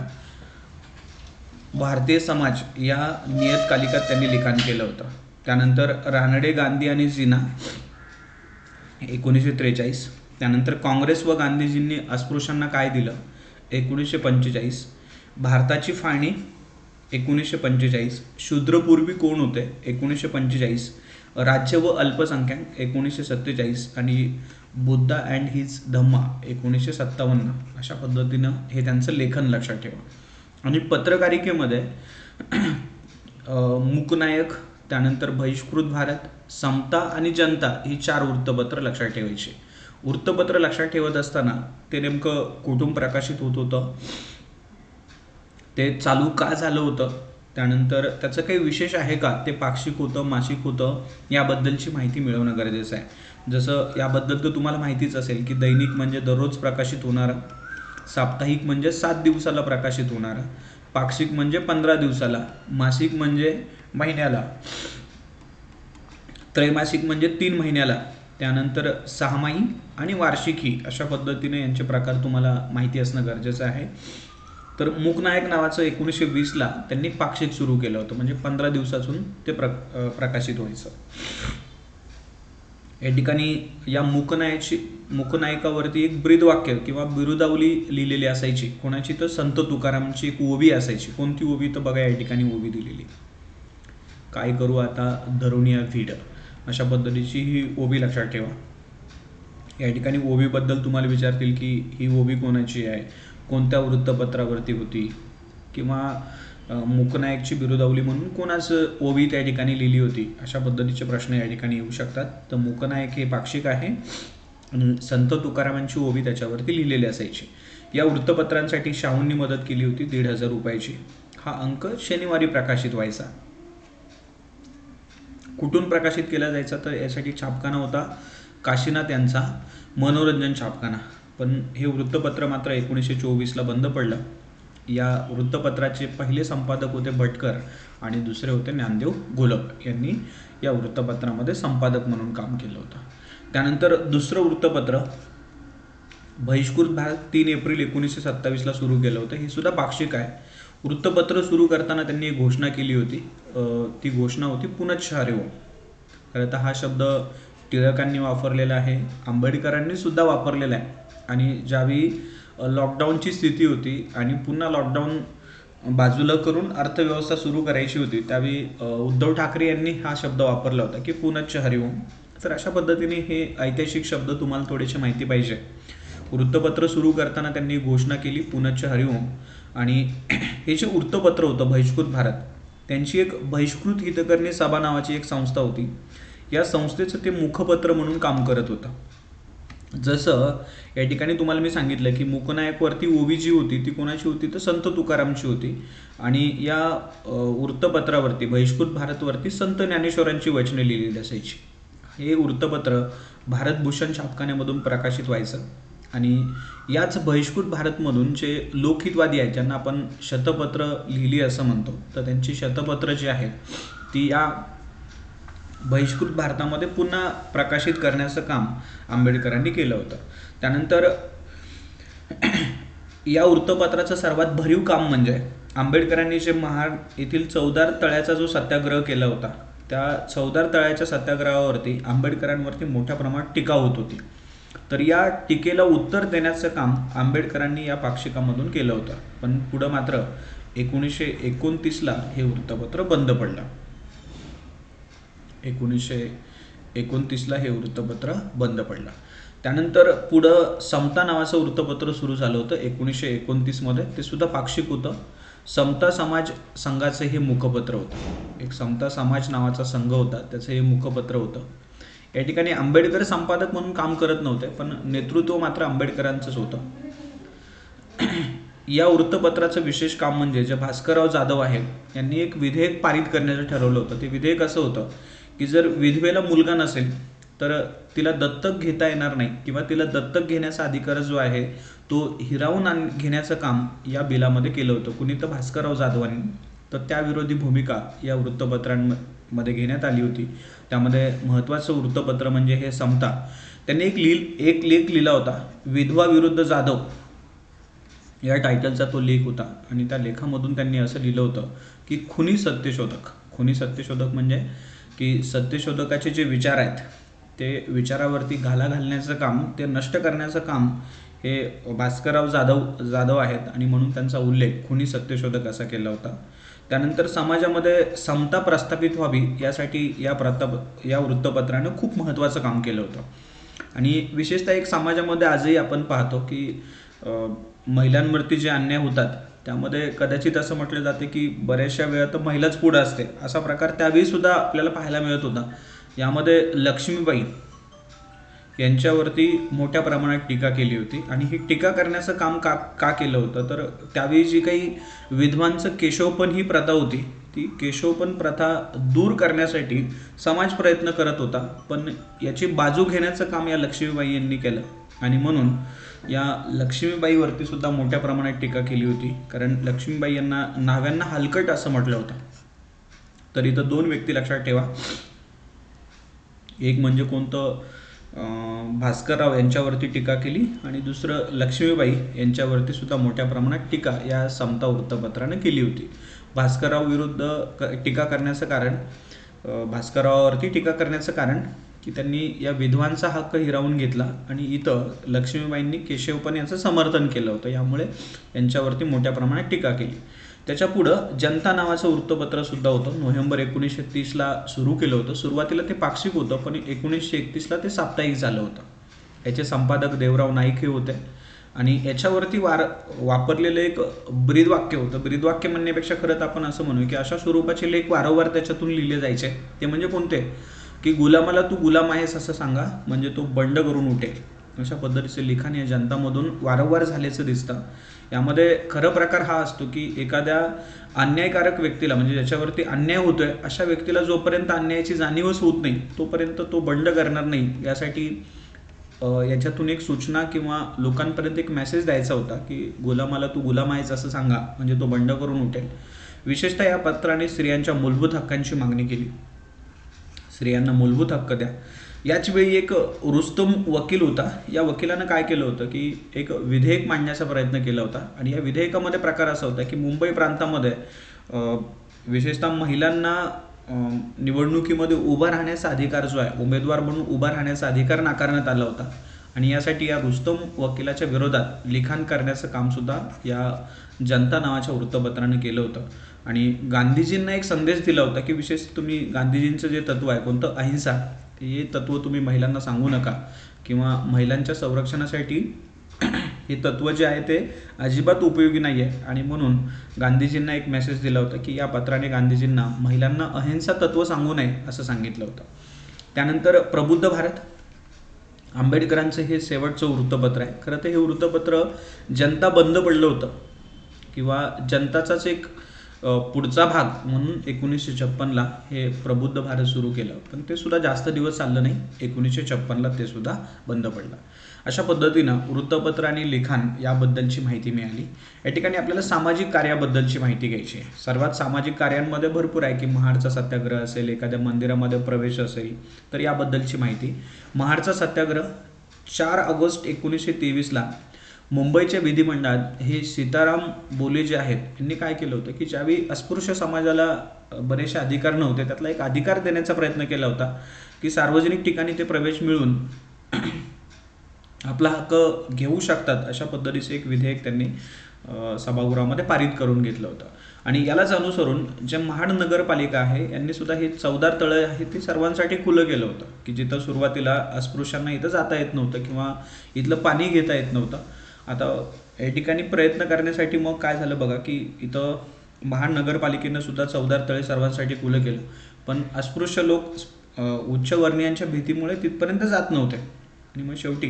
Speaker 1: भारतीय समाज या नियतकालिकात त्यांनी लिखाण केलं होतं. त्यानंतर रानडे, गांधी आणि जिना 1943. त्यानंतर काँग्रेस व गांधीजींनी अस्पृश्यांना काय दिलं 1945. भारताची फाळणी 1945. शूद्रपूर्वी कोण होते 1945. राज्य व अल्पसंख्याक 1947 आणि बुद्धा अँड हिज धम्मा 1957. अशा पद्धतीनं हे त्यांचं लेखन लक्षात ठेवा. आणि पत्रकारिकेमध्ये मूकनायक, त्यानंतर बहिष्कृत भारत, समता आणि जनता ही 4 वृत्तपत्र लक्षात ठेवायची. वृत्तपत्र लक्षात ठेवत असताना ते नेमकं कुठून प्रकाशित होत होतं, ते चालू का झालं होतं, त्यानंतर त्याचं काही विशेष आहे का, ते पाक्षिक होतं मासिक होतं, याबद्दलची माहिती मिळवणं गरजेचं आहे. जसं याबद्दल तर तुम्हाला माहितीच असेल की दैनिक म्हणजे दररोज प्रकाशित होणारं, साप्ताहिक म्हणजे 7 दिवसाला प्रकाशित होणारं, पाक्षिक म्हणजे 15 दिवसाला, मासिक म्हणजे महिन्याला, त्रैमासिक म्हणजे 3 महिन्याला, त्यानंतर 6माही आणि वार्षिकी. अशा पद्धतीने यांचे प्रकार तुम्हाला माहिती असणं गरजेचं आहे. तर मूकनायक नावाचं 1920ला त्यांनी पाक्षिक सुरू केलं होतं, म्हणजे 15 दिवसातून ते प्रकाशित व्हायचं. या ठिकाणी या मूकनायकावरती एक ब्रीदवाक्य किंवा बिरुदावली लिहिलेली असायची. कोणाची तर संत तुकारामची एक ओवी असायची. कोणती ओवी तर बघा या ठिकाणी ओवी दिलेली, काय करू आता धरुनिया भीड, अशा पद्धतीची ही ओवी लक्षात ठेवा. या ठिकाणी ओवीबद्दल तुम्हाला विचारतील की ही ओवी कोणाची आहे, कोणत्या वृत्तपत्रावरती होती, किंवा मूकनायकची बिरुदावली म्हणून कोणाचं ओवी त्या ठिकाणी लिहिली होती, अशा पद्धतीचे प्रश्न या ठिकाणी येऊ शकतात. तर मूकनायक हे पाक्षिक आहे आणि संत तुकारामांची ओवी त्याच्यावरती लिहिलेली असायची. या वृत्तपत्रांसाठी शाहूंनी मदत केली होती 1,500 रुपयाची. हा अंक शनिवारी प्रकाशित व्हायचा. कुठून प्रकाशित केला जायचा तर यासाठी छापखाना होता काशीनाथ यांचा मनोरंजन छापखाना. पण हे वृत्तपत्र मात्र 1924ला बंद पडलं. या वृत्तपत्राचे पहिले संपादक होते भटकर आणि दुसरे होते ज्ञानदेव घोलप यांनी या वृत्तपत्रामध्ये संपादक म्हणून काम केलं होतं. त्यानंतर दुसरं वृत्तपत्र बहिष्कृत भारत 3 एप्रिल 1927ला सुरू केलं होतं. हे सुद्धा पाक्षिक आहे. वृत्तपत्र सुरू करताना त्यांनी एक घोषणा केली होती. ती घोषणा होती पुनश्च हरिओम. खरं तर हा शब्द टिळकांनी वापरलेला आहे, आंबेडकरांनी सुद्धा वापरलेला आहे. आणि ज्यावेळी लॉकडाऊनची स्थिती होती आणि पुन्हा लॉकडाऊन बाजूला करून अर्थव्यवस्था सुरू करायची होती, त्यावेळी उद्धव ठाकरे यांनी हा शब्द वापरला होता की पुनश्च हरिओम. तर अशा पद्धतीने हे ऐतिहासिक शब्द तुम्हाला थोडीशी माहिती पाहिजे. वृत्तपत्र सुरू करताना त्यांनी घोषणा केली पुनश्च हरिओम. आणि हे जे वृत्तपत्र होतं बहिष्कृत भारत, त्यांची एक बहिष्कृत हितकर्णी सभा नावाची एक संस्था होती. या संस्थेचं ते मुखपत्र म्हणून काम करत होतं. जसं या ठिकाणी तुम्हाला मी सांगितलं की मूकनायकवरती ओवी जी होती ती कोणाची होती, तर संत तुकारामची होती. आणि या वृत्तपत्रावरती बहिष्कृत भारतवरती संत ज्ञानेश्वरांची वचने लिहिलेली असायची. हे वृत्तपत्र भारतभूषण छापखान्यामधून प्रकाशित व्हायचं. आणि याच बहिष्कृत भारतमधून जे लोकहितवादी आहेत, ज्यांना आपण शतपत्र लिहिली असं म्हणतो, तर त्यांची शतपत्र जी आहेत ती या बहिष्कृत भारतामध्ये पुन्हा प्रकाशित करण्याचं काम आंबेडकरांनी केलं होतं. त्यानंतर या वृत्तपत्राचं सर्वात भरीव काम म्हणजे आंबेडकरांनी जे महाड येथील चौदार तळ्याचा जो सत्याग्रह केला होता, त्या चौदार तळ्याच्या सत्याग्रहावरती आंबेडकरांवरती मोठ्या प्रमाणात टीका होत होती. तर या टीकेला उत्तर देण्याचं काम आंबेडकरांनी या पाक्षिकामधून केलं होतं. पण पुढं मात्र 1929ला हे वृत्तपत्र बंद पडलं. 1929ला हे वृत्तपत्र बंद पडलं. त्यानंतर पुढं समता नावाचं वृत्तपत्र सुरू झालं होतं 1929मध्ये. ते सुद्धा पाक्षिक होतं. समता समाज संघाचं हे मुखपत्र होतं. एक समता समाज नावाचा संघ होता, त्याचं हे मुखपत्र होतं. या ठिकाणी आंबेडकर संपादक म्हणून काम करत नव्हते, पण नेतृत्व मात्र आंबेडकरांचंच होतं. या वृत्तपत्राचं विशेष काम म्हणजे जे भास्करराव जाधव आहेत यांनी एक विधेयक पारित करण्याचं ठरवलं होतं. ते विधेयक असं होतं की जर विधवेला मुलगा नसेल तर तिला दत्तक घेता येणार नाही, किंवा तिला दत्तक घेण्याचा अधिकार जो आहे तो हिरावून घेण्याचं काम या बिलामध्ये केलं होतं. कुणी तर भास्करराव जाधवांनी. तर त्याविरोधी भूमिका या वृत्तपत्रांमध्ये घेण्यात आली होती. त्यामध्ये महत्त्वाचं वृत्तपत्र म्हणजे हे समता. त्यांनी एक लेख लिहिला होता, विधवा विरुद्ध जाधव या टायटलचा तो लेख होता. आणि त्या लेखामधून त्यांनी असं लिहिलं होतं की खुनी सत्यशोधक म्हणजे की सत्यशोधकाचे जे विचार आहेत ते विचारावरती घाला घालण्याचं काम, ते नष्ट करण्याचं काम हे भास्करराव जाधव आहेत. आणि म्हणून त्यांचा उल्लेख खुनी सत्यशोधक असा केला होता. त्यानंतर समाजामध्ये समता प्रस्थापित व्हावी यासाठी या वृत्तपत्रानं खूप महत्त्वाचं काम केलं होतं. आणि विशेषतः एक समाजामध्ये आजही आपण पाहतो की महिलांवरती जे अन्याय होतात त्यामध्ये कदाचित असं म्हटलं जाते की बऱ्याचशा वेळा तर महिलाच पुढं असते. असा प्रकार त्यावेळी सुद्धा आपल्याला पाहायला मिळत होता. यामध्ये लक्ष्मीबाई यांच्यावरती मोठ्या प्रमाणात टीका केली होती. आणि ही टीका करण्याचं काम का केलं होतं, तर त्यावेळी जी काही विधवांचं केशवपन ही प्रथा होती, ती केशवपन प्रथा दूर करण्यासाठी समाज प्रयत्न करत होता. पण याची बाजू घेण्याचं काम या लक्ष्मीबाई यांनी केलं. आणि म्हणून या लक्ष्मीबाईवरती सुद्धा मोठ्या प्रमाणात टीका केली होती. कारण लक्ष्मीबाई यांना न्हाव्यांना हलकट असं म्हटलं होतं. तर इथं 2 व्यक्ती लक्षात ठेवा. एक म्हणजे कोणतं, भास्करराव यांच्यावरती टीका केली, आणि दुसरं लक्ष्मीबाई यांच्यावरती सुद्धा मोठ्या प्रमाणात टीका या समता वृत्तपत्रानं केली होती. भास्करराववरती टीका करण्याचं कारण की त्यांनी या विधवांचा हक्क हिरावून घेतला आणि इथं लक्ष्मीबाईंनी केशवपन याचं समर्थन केलं होतं. यामुळे यांच्यावरती मोठ्या प्रमाणात टीका केली. त्याच्या पुढं जनता नावाचं वृत्तपत्र सुद्धा होतं. नोव्हेंबर 1930ला सुरू केलं होतं. सुरुवातीला ते पाक्षिक होतं, पण 1931ला ते साप्ताहिक झालं होतं. याचे संपादक देवराव नाईक हे होते. आणि याच्यावरती वापरलेलं एक ब्रीदवाक्य होतं. ब्रीदवाक्य म्हणण्यापेक्षा खरंच आपण असं म्हणू की अशा स्वरूपाचे लेख वारंवार त्याच्यातून लिहिले जायचे. ते म्हणजे कोणते, की गुलामाला तू गुलाम आहेस असं सांगा म्हणजे तो बंड करून उठेल. अशा पद्धतीचे लिखाण या जनतामधून वारंवार झाल्याचं दिसतं. यामध्ये खरं प्रकार हा असतो की एखाद्या अन्यायकारक व्यक्तीला, म्हणजे ज्याच्यावरती अन्याय होतोय अशा व्यक्तीला जोपर्यंत अन्यायाची जाणीवच होत नाही तोपर्यंत तो बंड करणार नाही. यासाठी याच्यातून एक सूचना किंवा लोकांपर्यंत एक मेसेज द्यायचा होता की गुलामाला तू गुलाम आहेस असं सांगा, म्हणजे तो बंड करून उठेल. विशेषतः या पत्राने स्त्रियांच्या मूलभूत हक्कांची मागणी केली. स्त्रियांना मूलभूत हक्क द्या. याच वेळी एक रुस्तम वकील होता. या वकिलानं काय केलं होतं की एक विधेयक मांडण्याचा प्रयत्न केला होता, आणि या विधेयकामध्ये प्रकार असा होता की मुंबई प्रांतामध्ये विशेषतः महिलांना निवडणुकीमध्ये उभा राहण्याचा अधिकार जो आहे, उमेदवार म्हणून उभा राहण्याचा अधिकार नाकारण्यात आला होता. आणि यासाठी या रुस्तम वकिलाच्या विरोधात लिखाण करण्याचं कामसुद्धा या जनता नावाच्या वृत्तपत्रानं केलं होतं. आणि गांधीजींना एक संदेश दिला होता की विशेष तुम्ही गांधीजींचं जे तत्व आहे कोणतं, अहिंसा, हे तत्व तुम्ही महिलांना सांगू नका, किंवा महिलांच्या संरक्षणासाठी हे तत्व जे आहे ते अजिबात उपयोगी नाही आहे. आणि म्हणून गांधीजींना एक मेसेज दिला होता की या पत्राने गांधीजींना महिलांना अहिंसा तत्व सांगू नये असं सांगितलं होतं. त्यानंतर प्रबुद्ध भारत, आंबेडकरांचं हे शेवटचं वृत्तपत्र आहे. खरं तर हे वृत्तपत्र जनता बंद पडलं होतं, किंवा जनताचाच एक पुढचा भाग म्हणून 1956ला हे प्रबुद्ध भारत सुरू केलं. पण ते सुद्धा जास्त दिवस चाललं नाही, 1956ला ते सुद्धा बंद पडलं. अशा पद्धतीनं वृत्तपत्र आणि लिखाण याबद्दलची माहिती मिळाली. या ठिकाणी आपल्याला सामाजिक कार्याबद्दलची माहिती घ्यायची आहे. सर्वात सामाजिक कार्यांमध्ये भरपूर आहे, की महाडचा सत्याग्रह असेल, एखाद्या मंदिरामध्ये प्रवेश असेल, तर याबद्दलची माहिती. महाडचा सत्याग्रह 4 ऑगस्ट 1923ला मुंबईच्या विधिमंडळात हे सीताराम बोले जे आहेत यांनी काय केलं होतं की ज्यावेळी अस्पृश्य समाजाला बरेचसे अधिकार नव्हते, त्यातला एक अधिकार देण्याचा प्रयत्न केला होता की सार्वजनिक ठिकाणी ते प्रवेश मिळून आपला हक्क घेऊ शकतात, अशा पद्धतीचं एक विधेयक त्यांनी सभागृहामध्ये पारित करून घेतलं होतं. आणि यालाच अनुसरून जे महाड नगरपालिका आहे यांनी सुद्धा हे 14 तळे आहे ते सर्वांसाठी खुलं केलं होतं, की जिथं सुरुवातीला अस्पृश्यांना इथं जाता येत नव्हतं किंवा इथलं पाणी घेता येत नव्हतं. आता या ठिकाणी प्रयत्न करण्यासाठी मग काय झालं बघा, की इथं महानगरपालिकेनं सुद्धा 14 तळे सर्वांसाठी खुलं केलं, पण अस्पृश्य लोक उच्चवर्णीयांच्या भीतीमुळे तिथपर्यंत जात नव्हते. आणि मग शेवटी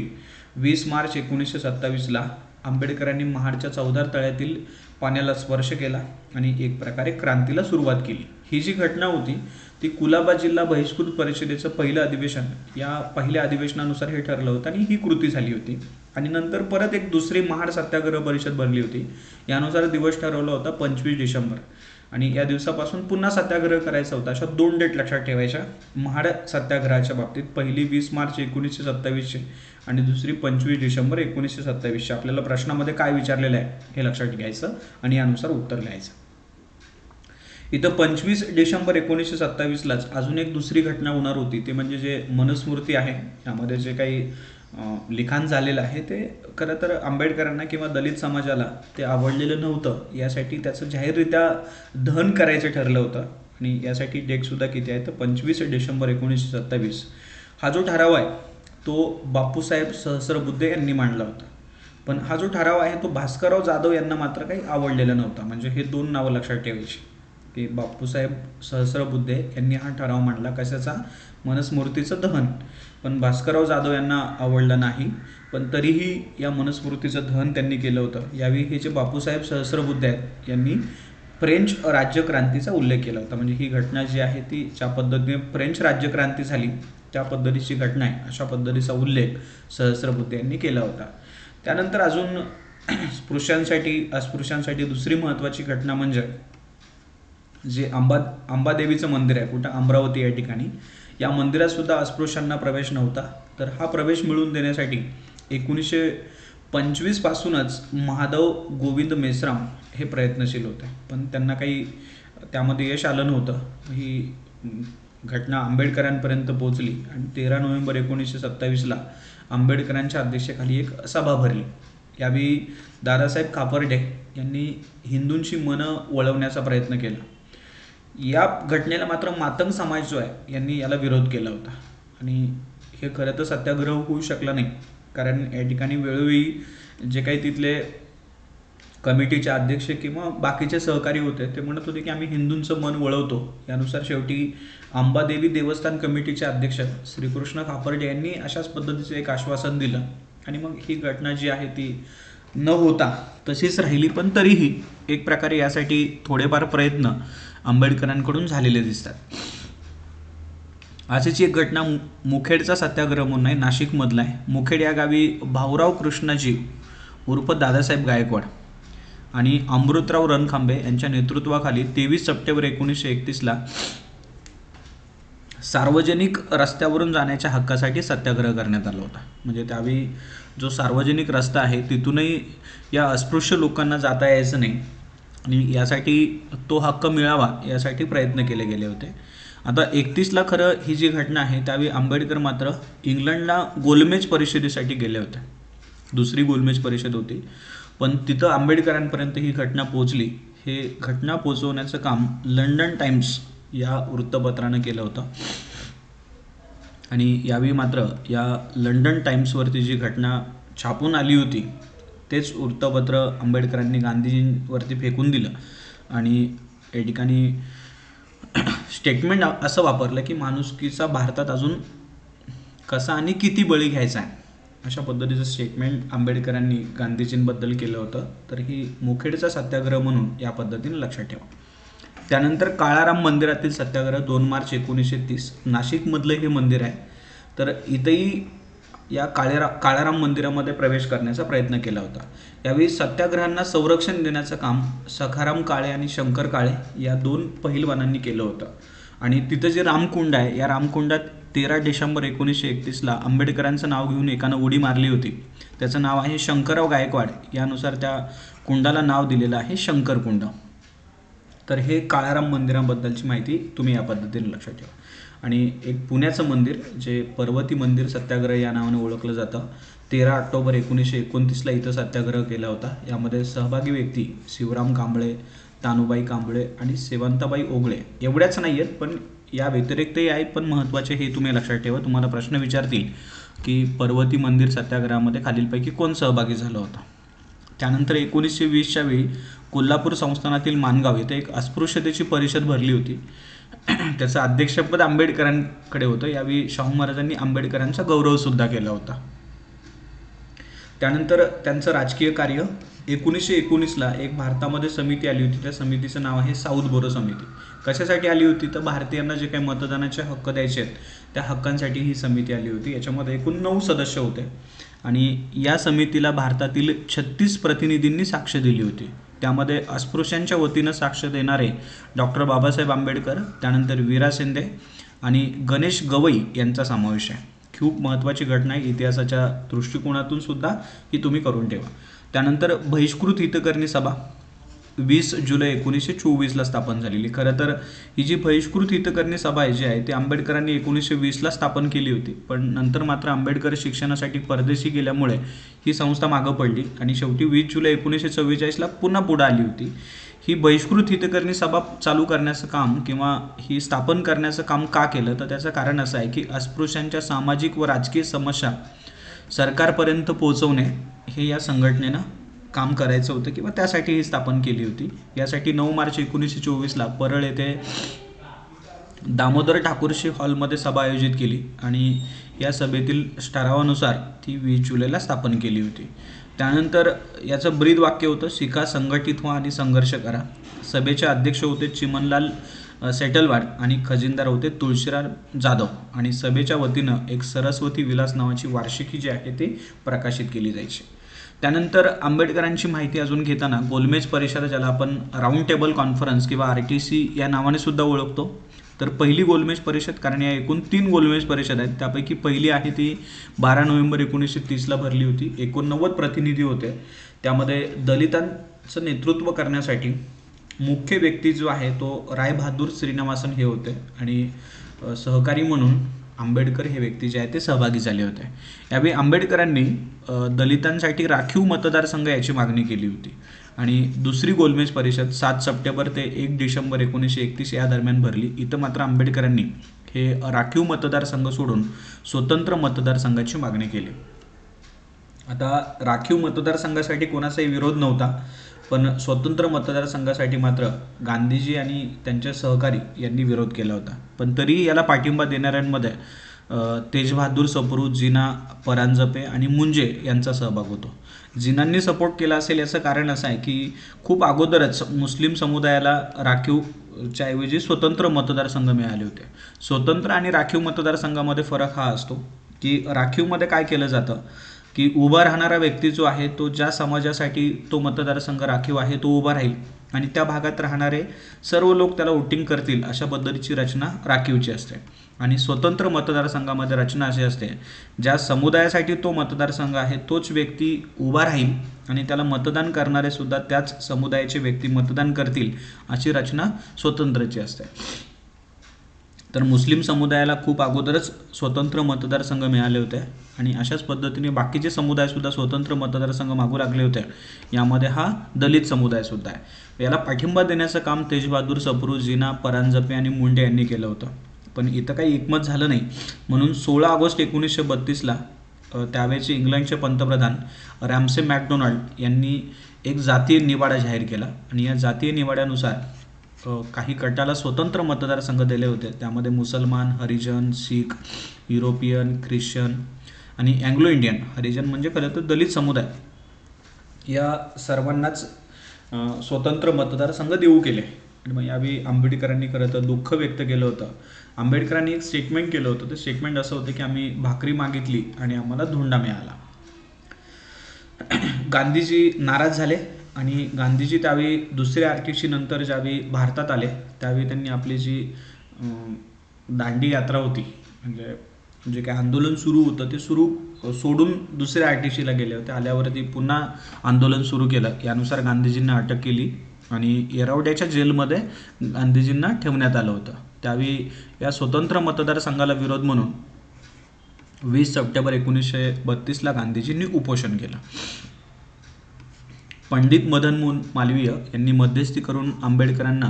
Speaker 1: 20 मार्च 1927ला आंबेडकरांनी महाडच्या 14 तळ्यातील पाण्याला स्पर्श केला आणि एक प्रकारे क्रांतीला सुरुवात केली. ही जी घटना होती ती कुलाबा जिल्हा बहिष्कृत परिषदेचं पहिलं अधिवेशन, या पहिल्या अधिवेशनानुसार हे ठरलं होतं आणि ही कृती झाली होती. आणि नंतर परत एक दुसरी महाड सत्याग्रह परिषद भरली होती. यानुसार दिवस ठरवला होता 25 डिसेंबर, आणि या दिवसापासून पुन्हा सत्याग्रह करायचा होता. अशा 2 डेट लक्षात ठेवायच्या महाड सत्याग्रहाच्या बाबतीत. पहिली 20 मार्च 1927 आणि दुसरी 25 डिसेंबर 1927. आपल्याला प्रश्नामध्ये काय विचारलेलं आहे हे लक्षात घ्यायचं आणि यानुसार उत्तर लिहायचं. इथं 25 डिसेंबर 1927लाच अजून एक दुसरी घटना होणार होती, ते म्हणजे जे मनुस्मृती आहे यामध्ये जे काही लिखाण झालेलं आहे ते खरं तर आंबेडकरांना किंवा दलित समाजाला ते आवडलेलं नव्हतं. यासाठी त्याचं जाहीररित्या दहन करायचं ठरलं होतं. आणि यासाठी डेटसुद्धा किती आहे तर 25 डिसेंबर 1927. हा जो ठराव आहे तो बापूसाहेब सहस्रबुद्धे यांनी मांडला होता. पण हा जो ठराव आहे तो भास्करराव जाधव यांना मात्र काही आवडलेला नव्हता. म्हणजे हे 2 नावं लक्षात ठेवायची, की बापूसाहेब सहस्रबुद्धे यांनी हा ठराव मांडला कशाचा, मनुस्मृतीचं दहन. पण भास्करराव जाधव यांना आवडलं नाही, पण तरीही या मनुस्मृतीचं दहन त्यांनी केलं होतं. यावेळी हे जे बापूसाहेब सहस्रबुद्धे आहेत यांनी फ्रेंच राज्यक्रांतीचा उल्लेख केला होता. म्हणजे ही घटना जी आहे ती ज्या पद्धतीने फ्रेंच राज्यक्रांती झाली त्या पद्धतीची घटना आहे, अशा पद्धतीचा उल्लेख सहस्रबुद्धे यांनी केला होता. त्यानंतर अजून अस्पृश्यांसाठी दुसरी महत्त्वाची घटना म्हणजे जे अंबादेवीचं मंदिर आहे, कुठं, अमरावती या ठिकाणी. या मंदिरात सुद्धा अस्पृश्यांना प्रवेश नव्हता. तर हा प्रवेश मिळवून देण्यासाठी 1925 पासूनच महादेव गोविंद मेश्राम हे प्रयत्नशील होते, पण त्यांना काही त्यामध्ये यश आलं नव्हतं. ही घटना आंबेडकरांपर्यंत पोहोचली आणि 13 नोव्हेंबर 1927ला आंबेडकरांच्या अध्यक्षतेखाली एक सभा भरली. यावेळी दादासाहेब खापर्डे यांनी हिंदूंची मनं वळवण्याचा प्रयत्न केला. या घटनेला मात्र मातंग समाज जो आहे यांनी याला विरोध केला होता. आणि हे खरं तर सत्याग्रह होऊ शकला नाही, कारण या ठिकाणी वेळोवेळी जे काही तिथले कमिटीचे अध्यक्ष किंवा बाकीचे सहकारी होते ते म्हणत होते की आम्ही हिंदूंचं मन वळवतो. यानुसार शेवटी अंबादेवी देवस्थान कमिटीचे अध्यक्ष श्रीकृष्ण खापर्डे यांनी अशाच पद्धतीचं एक आश्वासन दिलं. आणि मग ही घटना जी आहे ती न होता तशीच राहिली. पण तरीही एक प्रकारे यासाठी थोडेफार प्रयत्न आंबेडकरांकडून झालेले दिसतात. अशीच एक घटना मुखेडचा सत्याग्रह म्हणून आहे, नाशिकमधला आहे. मुखेड या गावी भाऊराव कृष्णाजी उर्फ दादासाहेब गायकवाड आणि अमृतराव रणखांबे यांच्या नेतृत्वाखाली 23 सप्टेंबर 1931ला सार्वजनिक रस्त्यावरून जाण्याच्या हक्कासाठी सत्याग्रह करण्यात आला होता. म्हणजे त्यावेळी जो सार्वजनिक रस्ता आहे तिथूनही या अस्पृश्य लोकांना जाता यायचं नाही आणि यासाठी तो हक्क मिळावा यासाठी प्रयत्न केले गेले होते. आता 31ला खरं ही जी घटना आहे त्यावेळी आंबेडकर मात्र इंग्लंडला गोलमेज परिषदेसाठी गेले होते. दुसरी गोलमेज परिषद होती, पण तिथं आंबेडकरांपर्यंत ही घटना पोहोचली. हे घटना पोहोचवण्याचं काम लंडन टाइम्स या वृत्तपत्रानं केलं होतं आणि यावेळी मात्र या लंडन टाइम्सवरती जी घटना छापून आली होती तेच वृत्तपत्र आंबेडकरांनी गांधीजींवरती फेकून दिलं आणि या ठिकाणी स्टेटमेंट असं वापरलं की माणुसकीचा भारतात अजून कसा आणि किती बळी घ्यायचा आहे, अशा पद्धतीचं स्टेटमेंट आंबेडकरांनी गांधीजींबद्दल केलं होतं. तर ही मुखेडचा सत्याग्रह म्हणून या पद्धतीने लक्षात ठेवा. त्यानंतर काळाराम मंदिरातील सत्याग्रह 2 मार्च 1930 नाशिकमधलं हे मंदिर आहे. तर इथंही या काळाराम मंदिरामध्ये प्रवेश करण्याचा प्रयत्न केला होता. यावेळी सत्याग्रहांना संरक्षण देण्याचं काम सखाराम काळे आणि शंकर काळे या 2 पहिलवानांनी केलं होतं. आणि तिथं जे रामकुंड आहे या रामकुंडात 13 डिसेंबर 1931ला आंबेडकरांचं नाव घेऊन एकानं उडी मारली होती. त्याचं नाव आहे शंकरराव गायकवाड. यानुसार त्या कुंडाला नाव दिलेलं आहे शंकरकुंड. तर हे काळाराम मंदिराबद्दलची माहिती तुम्ही या पद्धतीने लक्षात ठेवा. आणि एक पुण्याचं मंदिर जे पर्वती मंदिर सत्याग्रह या नावाने ओळखलं जातं. 13 ऑक्टोबर 1929ला इथं सत्याग्रह केला होता. यामध्ये सहभागी व्यक्ती शिवराम कांबळे, तानुबाई कांबळे आणि सेवंताबाई ओगळे एवढ्याच नाही आहेत, पण या व्यतिरिक्तही आहेत. पण महत्त्वाचे हे तुम्ही लक्षात ठेवा. तुम्हाला प्रश्न विचारतील की पर्वती मंदिर सत्याग्रहामध्ये खालीलपैकी कोण सहभागी झालं होतं. त्यानंतर 1920च्या वेळी कोल्हापूर संस्थानातील माणगाव येथे एक अस्पृश्यतेची परिषद भरली होती. त्याचं अध्यक्षपद आंबेडकरांकडे होतं. यावेळी शाहू महाराजांनी आंबेडकरांचा गौरवसुद्धा केला होता. त्यानंतर त्यांचं राजकीय कार्य 1919ला एक भारतामध्ये समिती आली होती. त्या समितीचं नाव आहे साऊथ बोरो समिती. कशासाठी आली होती तर भारतीयांना जे काही मतदानाचे हक्क द्यायचे आहेत त्या हक्कांसाठी ही समिती आली होती. याच्यामध्ये एकूण 9 सदस्य होते आणि या समितीला भारतातील 36 प्रतिनिधींनी साक्ष दिली होती. त्यामध्ये अस्पृश्यांच्या वतीनं साक्ष देणारे डॉक्टर बाबासाहेब आंबेडकर, त्यानंतर वीरा शिंदे आणि गणेश गवई यांचा समावेश आहे. खूप महत्त्वाची घटना आहे इतिहासाच्या दृष्टिकोनातून सुद्धा ही तुम्ही करून ठेवा. त्यानंतर बहिष्कृत हितकर्णी सभा 20 जुलै 1924ला स्थापन झालेली. खरं तर ही जी बहिष्कृत हितकर्णी सभा आहे जी आहे ती आंबेडकरांनी 1920ला स्थापन केली होती, पण नंतर मात्र आंबेडकर शिक्षणासाठी परदेशी गेल्यामुळे ही संस्था मागं पडली आणि शेवटी 20 जुलै 1944ला पुन्हा पुढे आली होती. ही बहिष्कृत हितकर्णी सभा चालू करण्याचं काम किंवा ही स्थापन करण्याचं काम का केलं तर त्याचं कारण असं आहे की अस्पृश्यांच्या सामाजिक व राजकीय समस्या सरकारपर्यंत पोहोचवणे हे या संघटनेनं काम करायचं होतं किंवा त्यासाठी ही स्थापन केली होती. यासाठी 9 मार्च 1924ला परळ येथे दामोदर ठाकूरशी हॉलमध्ये सभा आयोजित केली आणि या सभेतील ठरावानुसार ती 20 जुलैला स्थापन केली होती. त्यानंतर याचं ब्रीद वाक्य होतं शिका, संघटित व्हा आणि संघर्ष करा. सभेचे अध्यक्ष होते चिमनलाल सेटलवाड आणि खजिनदार होते तुळशीराम जाधव आणि सभेच्या वतीनं एक सरस्वती विलास नावाची वार्षिकी जी आहे ती प्रकाशित केली जायची. त्यानंतर आंबेडकरांची माहिती अजून घेताना गोलमेज परिषद ज्याला आपण राऊंड टेबल कॉन्फरन्स किंवा RTC या नावाने सुद्धा ओळखतो. तर पहिली गोलमेज परिषद, कारण या एकूण 3 गोलमेज परिषद आहेत त्यापैकी पहिली आहे ती 12 नोव्हेंबर 1930ला भरली होती. 89 प्रतिनिधी होते. त्यामध्ये दलितांचं नेतृत्व करण्यासाठी मुख्य व्यक्ती जो आहे तो रायबहादूर श्रीनिवासन हे होते आणि सहकारी म्हणून आंबेडकर हे व्यक्ती जे आहे ते सहभागी झाले होते. यावेळी आंबेडकरांनी दलितांसाठी राखीव मतदारसंघ याची मागणी केली होती आणि दुसरी गोलमेज परिषद 7 सप्टेंबर ते 1 डिसेंबर 1931 या दरम्यान भरली. इथं मात्र आंबेडकरांनी हे राखीव मतदारसंघ सोडून स्वतंत्र मतदारसंघाची मागणी केली. आता राखीव मतदारसंघासाठी कोणाचाही विरोध नव्हता, पण स्वतंत्र मतदारसंघासाठी मात्र गांधीजी आणि त्यांचे सहकारी यांनी विरोध केला होता. पण तरीही याला पाठिंबा देणाऱ्यांमध्ये तेजबहादूर सप्रू, जिना परांजपे आणि मुंजे यांचा सहभाग होतो. जिनांनी सपोर्ट केला असेल याचं कारण असं आहे की खूप अगोदरच मुस्लिम समुदायाला राखीवच्या ऐवजी स्वतंत्र मतदारसंघ मिळाले होते. स्वतंत्र आणि राखीव मतदारसंघामध्ये फरक हा असतो की राखीवमध्ये काय केलं जातं की उभा राहणारा व्यक्ती जो आहे तो ज्या समाजासाठी तो मतदारसंघ राखीव आहे तो उभा राहील आणि त्या भागात राहणारे सर्व लोक त्याला वोटिंग करतील अशा पद्धतीची रचना राखीवची असते. आणि स्वतंत्र मतदारसंघामध्ये रचना अशी असते ज्या समुदायासाठी तो मतदारसंघ आहे तोच व्यक्ती उभा राहील आणि त्याला मतदान करणारे सुद्धा त्याच समुदायाचे व्यक्ती मतदान करतील अशी रचना स्वतंत्रची असते. तर मुस्लिम समुदायाला खूप अगोदरच स्वतंत्र मतदारसंघ मिळाले होते आणि अशाच पद्धतीने बाकीचे समुदायसुद्धा स्वतंत्र मतदारसंघ मागू लागले होते. यामध्ये हा दलित समुदायसुद्धा आहे. याला पाठिंबा देण्याचं काम तेजबहादूर सप्रू, जिना परांजपे आणि मुंडे यांनी केलं होतं. पण इथं काही एकमत झालं नाही म्हणून 16 ऑगस्ट 1932ला त्यावेळेचे इंग्लंडचे पंतप्रधान रॅमसे मॅकडोनाल्ड यांनी एक जातीय निवाडा जाहीर केला आणि या जातीय निवाड्यानुसार काही गटाला स्वतंत्र मतदारसंघ दिले होते. त्यामध्ये मुसलमान, हरिजन, शीख, युरोपियन, ख्रिश्चन आणि अँग्लो इंडियन. हरिजन म्हणजे खरं तर दलित समुदाय, या सर्वांनाच स्वतंत्र मतदारसंघ देऊ केले. आणि मग यावेळी आंबेडकरांनी खरं तर दुःख व्यक्त केलं होतं. आंबेडकरांनी एक स्टेटमेंट केलं होतं. ते स्टेटमेंट असं होतं की आम्ही भाकरी मागितली आणि आम्हाला धोंडा मिळाला. गांधीजी नाराज झाले आणि गांधीजी त्यावेळी दुसऱ्या आर्टिशी नंतर ज्यावेळी भारतात आले त्यावेळी त्यांनी आपली जी दांडी यात्रा होती म्हणजे जे काही आंदोलन सुरू होतं ते सोडून दुसऱ्या आर्टिशीला गेले होते. आल्यावरती पुन्हा आंदोलन सुरू केलं. यानुसार गांधीजींना अटक केली आणि येरवड्याच्या जेलमध्ये गांधीजींना ठेवण्यात आलं होतं. त्यावेळी या स्वतंत्र मतदारसंघाला विरोध म्हणून 20 सप्टेंबर 1932ला गांधीजींनी उपोषण केलं. पंडित मदन मोहन मालवीय यांनी मध्यस्थी करून आंबेडकरांना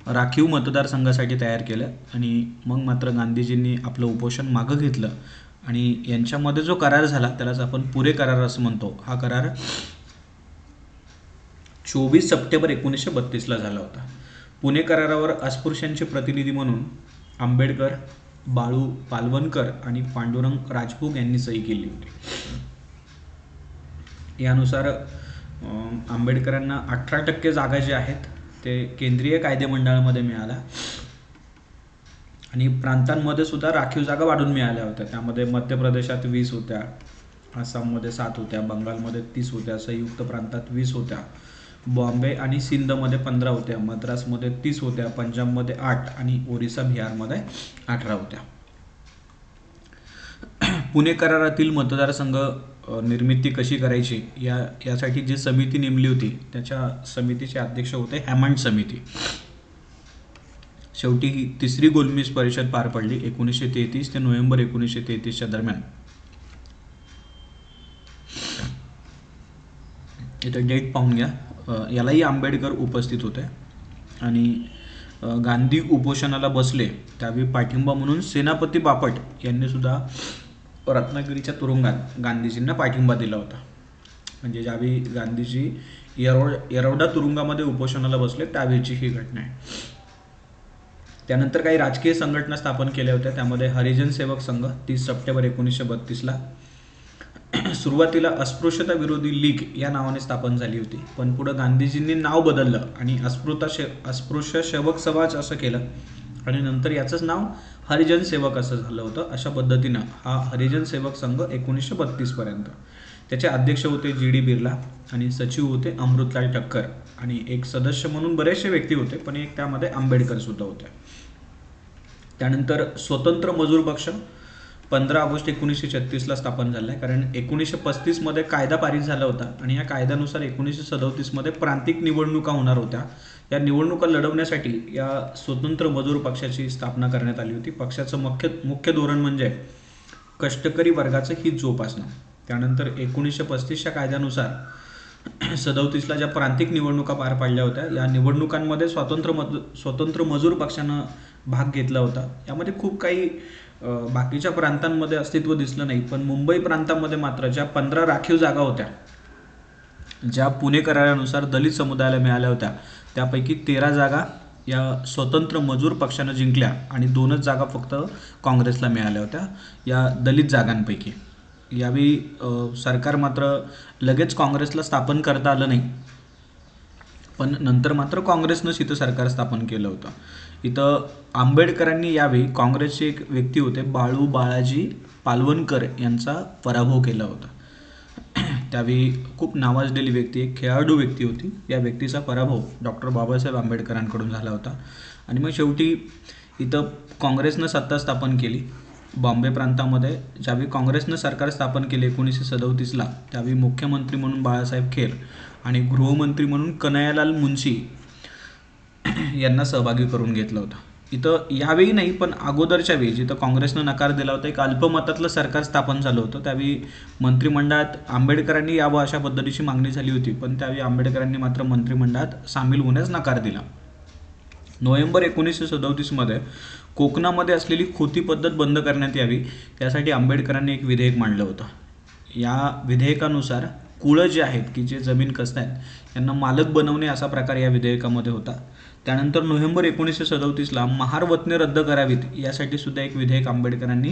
Speaker 1: राखीव मतदारसंघासाठी तयार केलं आणि मग मात्र गांधीजींनी आपलं उपोषण मागं घेतलं आणि यांच्यामध्ये जो करार झाला त्यालाच आपण पुरे करार असं म्हणतो. हा करार 24 सप्टेंबर 1932ला झाला होता. पुणे करारावर अस्पृश्यांचे प्रतिनिधी म्हणून आंबेडकर, बाळू पालवणकर आणि पांडुरंग राजभोग यांनी सही केली होती. यानुसार आंबेडकरांना 18% जागा जे आहेत ते केंद्रीय कायदेमंडळामध्ये मिळाल्या आणि प्रांतांमध्ये सुद्धा राखीव जागा वाढून मिळाल्या होत्या. त्यामध्ये मध्य प्रदेशात 20 होत्या, आसाममध्ये 7 होत्या, बंगालमध्ये 30 होत्या, संयुक्त प्रांतात 20 होत्या, बॉम्बे आणि सिंधमध्ये 15 होत्या, मद्रासमध्ये 30 होत्या, पंजाबमध्ये 8 आणि ओरिसा बिहारमध्ये 18 होत्या. पुणे करारातील मतदारसंघ निर्मिती कशी करायची यासाठी जी समिती नेमली होती त्याच्या समितीचे अध्यक्ष होते हॅमंड समिती. शेवटी ही तिसरी गोलमेज परिषद पार पडली 1933 ते नोव्हेंबर 1933च्या दरम्यान. इथे डेट पाहून घ्या. यालाही आंबेडकर उपस्थित होते आणि गांधी उपोषणाला बसले त्यावेळी पाठिंबा म्हणून सेनापती बापट यांनी सुद्धा रत्नागिरीच्या तुरुंगात गांधीजींना पाठिंबा दिला होता. म्हणजे ज्यावेळी गांधीजी येरवडा तुरुंगामध्ये उपोषणाला बसले त्यावेळीची ही घटना आहे. त्यानंतर काही राजकीय संघटना स्थापन केल्या होत्या. त्यामध्ये हरिजन सेवक संघ 30 सप्टेंबर 1932ला. सुरुवातीला अस्पृश्यता विरोधी लीग या नावाने स्थापन झाली होती, पण पुढे गांधीजींनी नाव बदललं आणि अस्पृश्य सेवक समाज असं केलं आणि नंतर याचंच नाव हरिजन सेवक असं झालं होतं. अशा पद्धतीनं हा हरिजन सेवक संघ 1932 पर्यंत. त्याचे अध्यक्ष होते GD बिर्ला आणि सचिव होते अमृतलाल ठक्कर आणि एक सदस्य म्हणून बरेचसे व्यक्ती होते, पण एक त्यामध्ये आंबेडकर सुद्धा होते. त्यानंतर स्वतंत्र मजूर पक्ष 15 ऑगस्ट 1936ला स्थापन झाला आहे, कारण 1935मध्ये कायदा पारित झाला होता आणि या कायद्यानुसार 1937मध्ये प्रांतिक निवडणुका होणार होत्या. या निवडणुका लढवण्यासाठी या स्वतंत्र मजूर पक्षाची स्थापना करण्यात आली होती. पक्षाचं मुख्य धोरण म्हणजे कष्टकरी वर्गाचं हित जोपासणं. त्यानंतर 1935च्या कायद्यानुसार 37ला ज्या प्रांतिक निवडणुका पार पाडल्या होत्या या निवडणुकांमध्ये स्वतंत्र मजूर पक्षानं भाग घेतला होता. यामध्ये खूप काही बाकीच्या प्रांतांमध्ये अस्तित्व दिसलं नाही, पण मुंबई प्रांतामध्ये मात्र ज्या 15 राखीव जागा होत्या ज्या पुणे करारानुसार दलित समुदायाला मिळाल्या होत्या त्यापैकी 13 जागा या स्वतंत्र मजूर पक्षानं जिंकल्या आणि 2च जागा फक्त काँग्रेसला मिळाल्या होत्या या दलित जागांपैकी. यावेळी सरकार मात्र लगेच काँग्रेसला स्थापन करता आलं नाही, पण नंतर मात्र काँग्रेसनंच इथं सरकार स्थापन केलं होतं. इथं आंबेडकरांनी यावेळी काँग्रेसचे एक व्यक्ती होते बाळू बाळाजी पालवणकर यांचा पराभव केला होता. त्यावेळी खूप नावाजलेली व्यक्ती, एक खेळाडू व्यक्ती होती. या व्यक्तीचा पराभव डॉक्टर बाबासाहेब आंबेडकरांकडून झाला होता आणि मग शेवटी इथं काँग्रेसनं सत्ता स्थापन केली बॉम्बे प्रांतामध्ये. ज्यावेळी काँग्रेसनं सरकार स्थापन केले 1937ला, त्यावेळी मुख्यमंत्री म्हणून बाळासाहेब खेर आणि गृहमंत्री म्हणून कन्हैयालाल मुन्शी यांना सहभागी करून घेतलं होतं. इथं यावेळी नाही, पण अगोदरच्या वेळी जिथं काँग्रेसनं नकार दिला होता, एक अल्पमतातलं सरकार स्थापन झालं होतं. त्यावेळी मंत्रिमंडळात आंबेडकरांनी यावं अशा पद्धतीची मागणी झाली होती, पण त्यावेळी आंबेडकरांनी मात्र मंत्रिमंडळात सामील होण्यास नकार दिला. नोव्हेंबर 1937मध्ये कोकणामध्ये असलेली खोती पद्धत बंद करण्यात यावी यासाठी आंबेडकरांनी एक विधेयक मांडलं होतं. या विधेयकानुसार कुळं जे आहेत की जे जमीन कसतात यांना मालक बनवणे असा प्रकार या विधेयकामध्ये होता. त्यानंतर नोव्हेंबर 1937ला महार वतने रद्द करावीत यासाठी सुद्धा एक विधेयक आंबेडकरांनी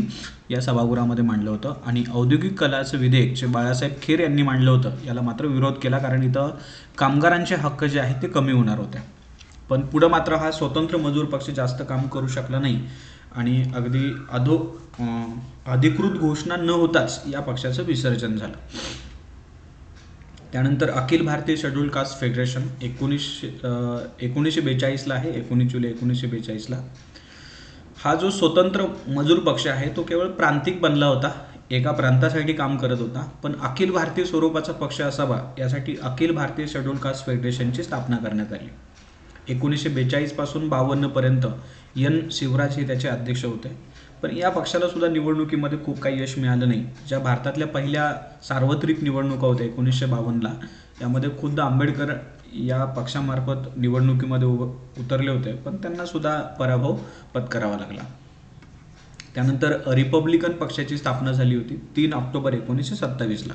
Speaker 1: या सभागृहामध्ये मांडलं होतं. आणि औद्योगिक कलाचं विधेयक जे बाळासाहेब खेर यांनी मांडलं होतं याला मात्र विरोध केला, कारण इथं कामगारांचे हक्क जे आहेत ते कमी होणार होते. पण पुढं मात्र हा स्वतंत्र मजूर पक्ष जास्त काम करू शकला नाही आणि अगदी अधिकृत घोषणा न होताच या पक्षाचं विसर्जन झालं. त्यानंतर Akhil Bharatiya schedule caste federation 1942ला आहे, 19 जुलै 1942ला. हा जो स्वतंत्र मजूर पक्ष आहे तो केवळ प्रांतिक बनला होता, एका प्रांतासाठी काम करत होता. पण अखिल भारतीय स्वरूपाचा पक्ष असावा यासाठी अखिल भारतीय शेड्यूल कास्ट फेडरेशनची स्थापना करण्यात आली. 1942 पासून 52 पर्यंत एन शिवराज हे त्याचे अध्यक्ष होते. पण या पक्षाला सुद्धा निवडणुकीमध्ये खूप काही यश मिळालं नाही. ज्या भारतातल्या पहिल्या सार्वत्रिक निवडणुका होत्या 1952ला, यामध्ये खुद्द आंबेडकर या पक्षामार्फत निवडणुकीमध्ये उतरले होते, पण त्यांना सुद्धा पराभव पत्करावा लागला. त्यानंतर रिपब्लिकन पक्षाची स्थापना झाली होती 3 ऑक्टोबर 1957ला.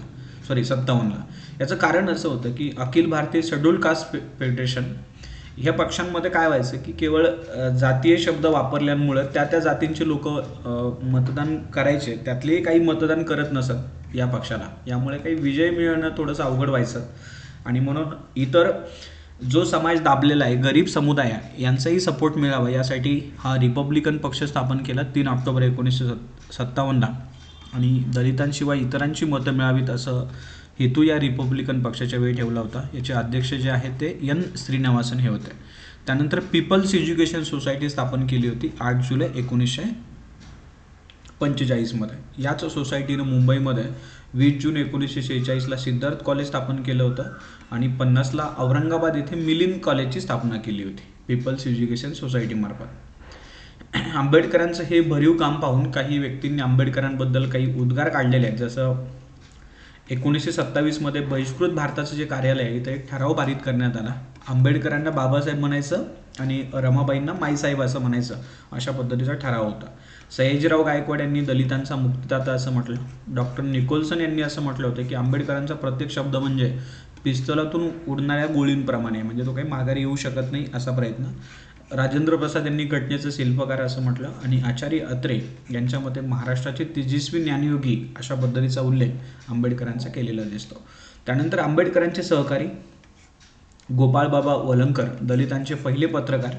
Speaker 1: याचं कारण असं होतं की Akhil Bharatiya schedule caste federation ह्या पक्षांमध्ये काय व्हायचं की केवळ जातीय शब्द वापरल्यामुळं त्या जातींचे लोक मतदान करायचे, त्यातलेही काही मतदान करत नसत या पक्षाला. यामुळे काही विजय मिळणं थोडंसं अवघड व्हायचं आणि म्हणून इतर जो समाज दाबलेला आहे, गरीब समुदाय, यांचाही सपोर्ट मिळावा यासाठी हा रिपब्लिकन पक्ष स्थापन केला 3 ऑक्टोबर 1957ला. आणि दलितांशिवाय इतरांची मतं मिळावीत असं हेतू या रिपब्लिकन पक्षाच्या वेळी ठेवला होता. याचे अध्यक्ष जे आहेत ते एन श्रीनिवासन हे होते. त्यानंतर पीपल्स एज्युकेशन सोसायटी स्थापन केली होती 8 जुलै 1945मध्ये. याच सोसायटीनं मुंबईमध्ये 20 जून 1946ला सिद्धार्थ कॉलेज स्थापन केलं होतं आणि 50ला औरंगाबाद येथे मिलिंद कॉलेजची स्थापना केली होती पीपल्स एज्युकेशन सोसायटीमार्फत. आंबेडकरांचं हे भरीव काम पाहून काही व्यक्तींनी आंबेडकरांबद्दल काही उद्गार काढलेले आहेत. जसं 1927मध्ये बहिष्कृत भारताचं जे कार्यालय आहे इथं एक ठराव पारित करण्यात आला. आंबेडकरांना बाबासाहेब म्हणायचं आणि रमाबाईंना माईसाहेब असं म्हणायचं, अशा पद्धतीचा ठराव होता. सयाजीराव गायकवाड यांनी दलितांचा मुक्तिदाता असं म्हटलं. डॉक्टर निकोल्सन यांनी असं म्हटलं होतं की आंबेडकरांचा प्रत्येक शब्द म्हणजे पिस्तलातून उडणाऱ्या गोळींप्रमाणे, म्हणजे तो काही माघारी येऊ शकत नाही असा प्रयत्न. राजेंद्र प्रसाद यांनी घटनेचं शिल्पकार असं म्हटलं. आणि आचार्य अत्रे यांच्या मते महाराष्ट्राचे तेजस्वी ज्ञानयोगी अशा पद्धतीचा उल्लेख आंबेडकरांचा केलेला दिसतो. त्यानंतर आंबेडकरांचे सहकारी गोपाळबाबा वलंकर, दलितांचे पहिले पत्रकार,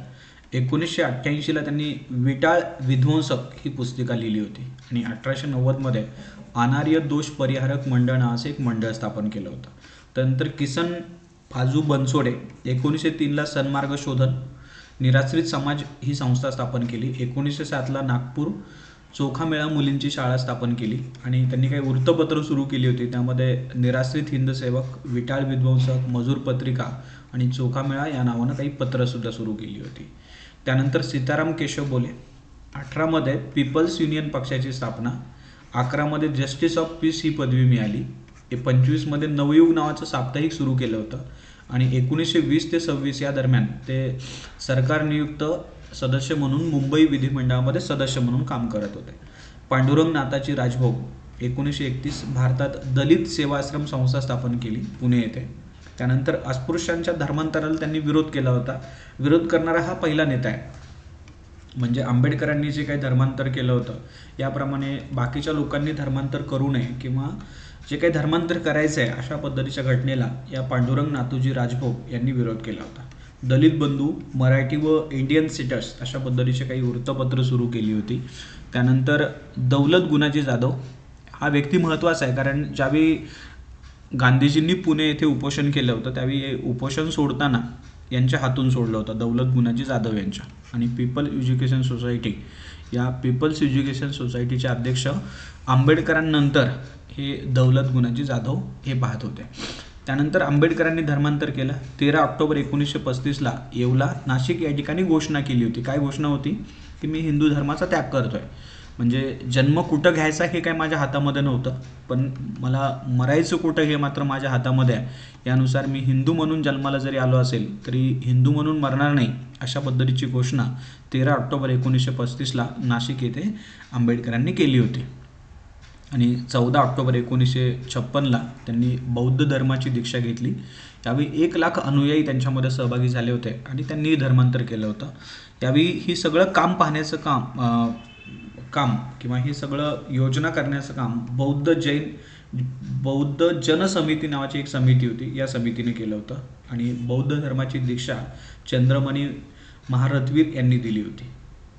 Speaker 1: 1988ला त्यांनी विटाळ विध्वंसक ही पुस्तिका लिहिली होती. आणि 1890मध्ये अनार्य दोष परिहारक मंडळ नावाचं एक मंडळ स्थापन केलं होतं. त्यानंतर किसन फाजू बनसोडे 1903ला सन्मार्ग शोधन निराश्रित समाज ही संस्था स्थापन केली. 1907ला नागपूर चोखामेळा मुलींची शाळा स्थापन केली आणि त्यांनी काही वृत्तपत्र सुरू केली होती. त्यामध्ये निराश्रित हिंद सेवक, विटाळ विध्वंसक, मजूर पत्रिका आणि चोखामेळा या नावानं काही पत्रंसुद्धा सुरू केली होती. त्यानंतर सीताराम केशव बोले 18मध्ये पीपल्स युनियन पक्षाची स्थापना. 11मध्ये जस्टिस ऑफ पीस ही पदवी मिळाली. 25मध्ये नवयुग नावाचं साप्ताहिक सुरू केलं होतं आणि 1920 ते 26 या दरम्यान ते सरकार नियुक्त सदस्य म्हणून मुंबई विधिमंडळामध्ये सदस्य म्हणून काम करत होते. पांडुरंग नाथाची राजभोग 1931 भारतात दलित सेवाश्रम संस्था स्थापन केली पुणे येथे. त्यानंतर अस्पृश्यांच्या धर्मांतराला त्यांनी विरोध केला होता. विरोध करणारा हा पहिला नेता आहे. म्हणजे आंबेडकरांनी जे काही धर्मांतर केलं होतं याप्रमाणे बाकीच्या लोकांनी धर्मांतर करू नये किंवा जे काही धर्मांतर करायचं आहे अशा पद्धतीच्या घटनेला या पांडुरंग नाथूजी राजभोग यांनी विरोध केला होता. दलित बंधू, मराठी व इंडियन सिटर्स अशा पद्धतीचे काही वृत्तपत्र सुरू केली होती. त्यानंतर दौलत गुणाजी जाधव हा व्यक्ती महत्त्वाचा आहे, कारण ज्यावेळी गांधीजींनी पुणे येथे उपोषण केलं होतं त्यावेळी हे उपोषण सोडताना यांच्या हातून सोडलं होतं, दौलत गुणाजी जाधव यांच्या. आणि पीपल एज्युकेशन सोसायटी, या पीपल्स एज्युकेशन सोसायटीचे अध्यक्ष आंबेडकरांनंतर हे दौलत गुणाजी जाधव हे पाहत होते. त्यानंतर आंबेडकरांनी धर्मांतर केलं. 13 ऑक्टोबर 1935ला येवला, नाशिक या ठिकाणी घोषणा केली होती. काय घोषणा होती? की मी हिंदू धर्माचा त्याग करतोय. म्हणजे जन्म कुठं घ्यायचा हे काय माझ्या हातामध्ये नव्हतं, पण मला मरायचं कुठं हे मात्र माझ्या हातामध्ये आहे. यानुसार मी हिंदू म्हणून जन्माला जरी आलो असेल तरी हिंदू म्हणून मरणार नाही, अशा पद्धतीची घोषणा 13 ऑक्टोबर 1935ला नाशिक येथे आंबेडकरांनी केली होती. आणि 14 ऑक्टोबर 1956ला त्यांनी बौद्ध धर्माची दीक्षा घेतली. यावेळी 1 लाख अनुयायी त्यांच्यामध्ये सहभागी झाले होते आणि त्यांनी धर्मांतर केलं होतं. यावेळी ही सगळं काम पाहण्याचं काम किंवा हे सगळं योजना करण्याचं काम बौद्ध जनसमिती नावाची एक समिती होती, या समितीने केलं होतं. आणि बौद्ध धर्माची दीक्षा चंद्रमणी महारथवीर यांनी दिली होती.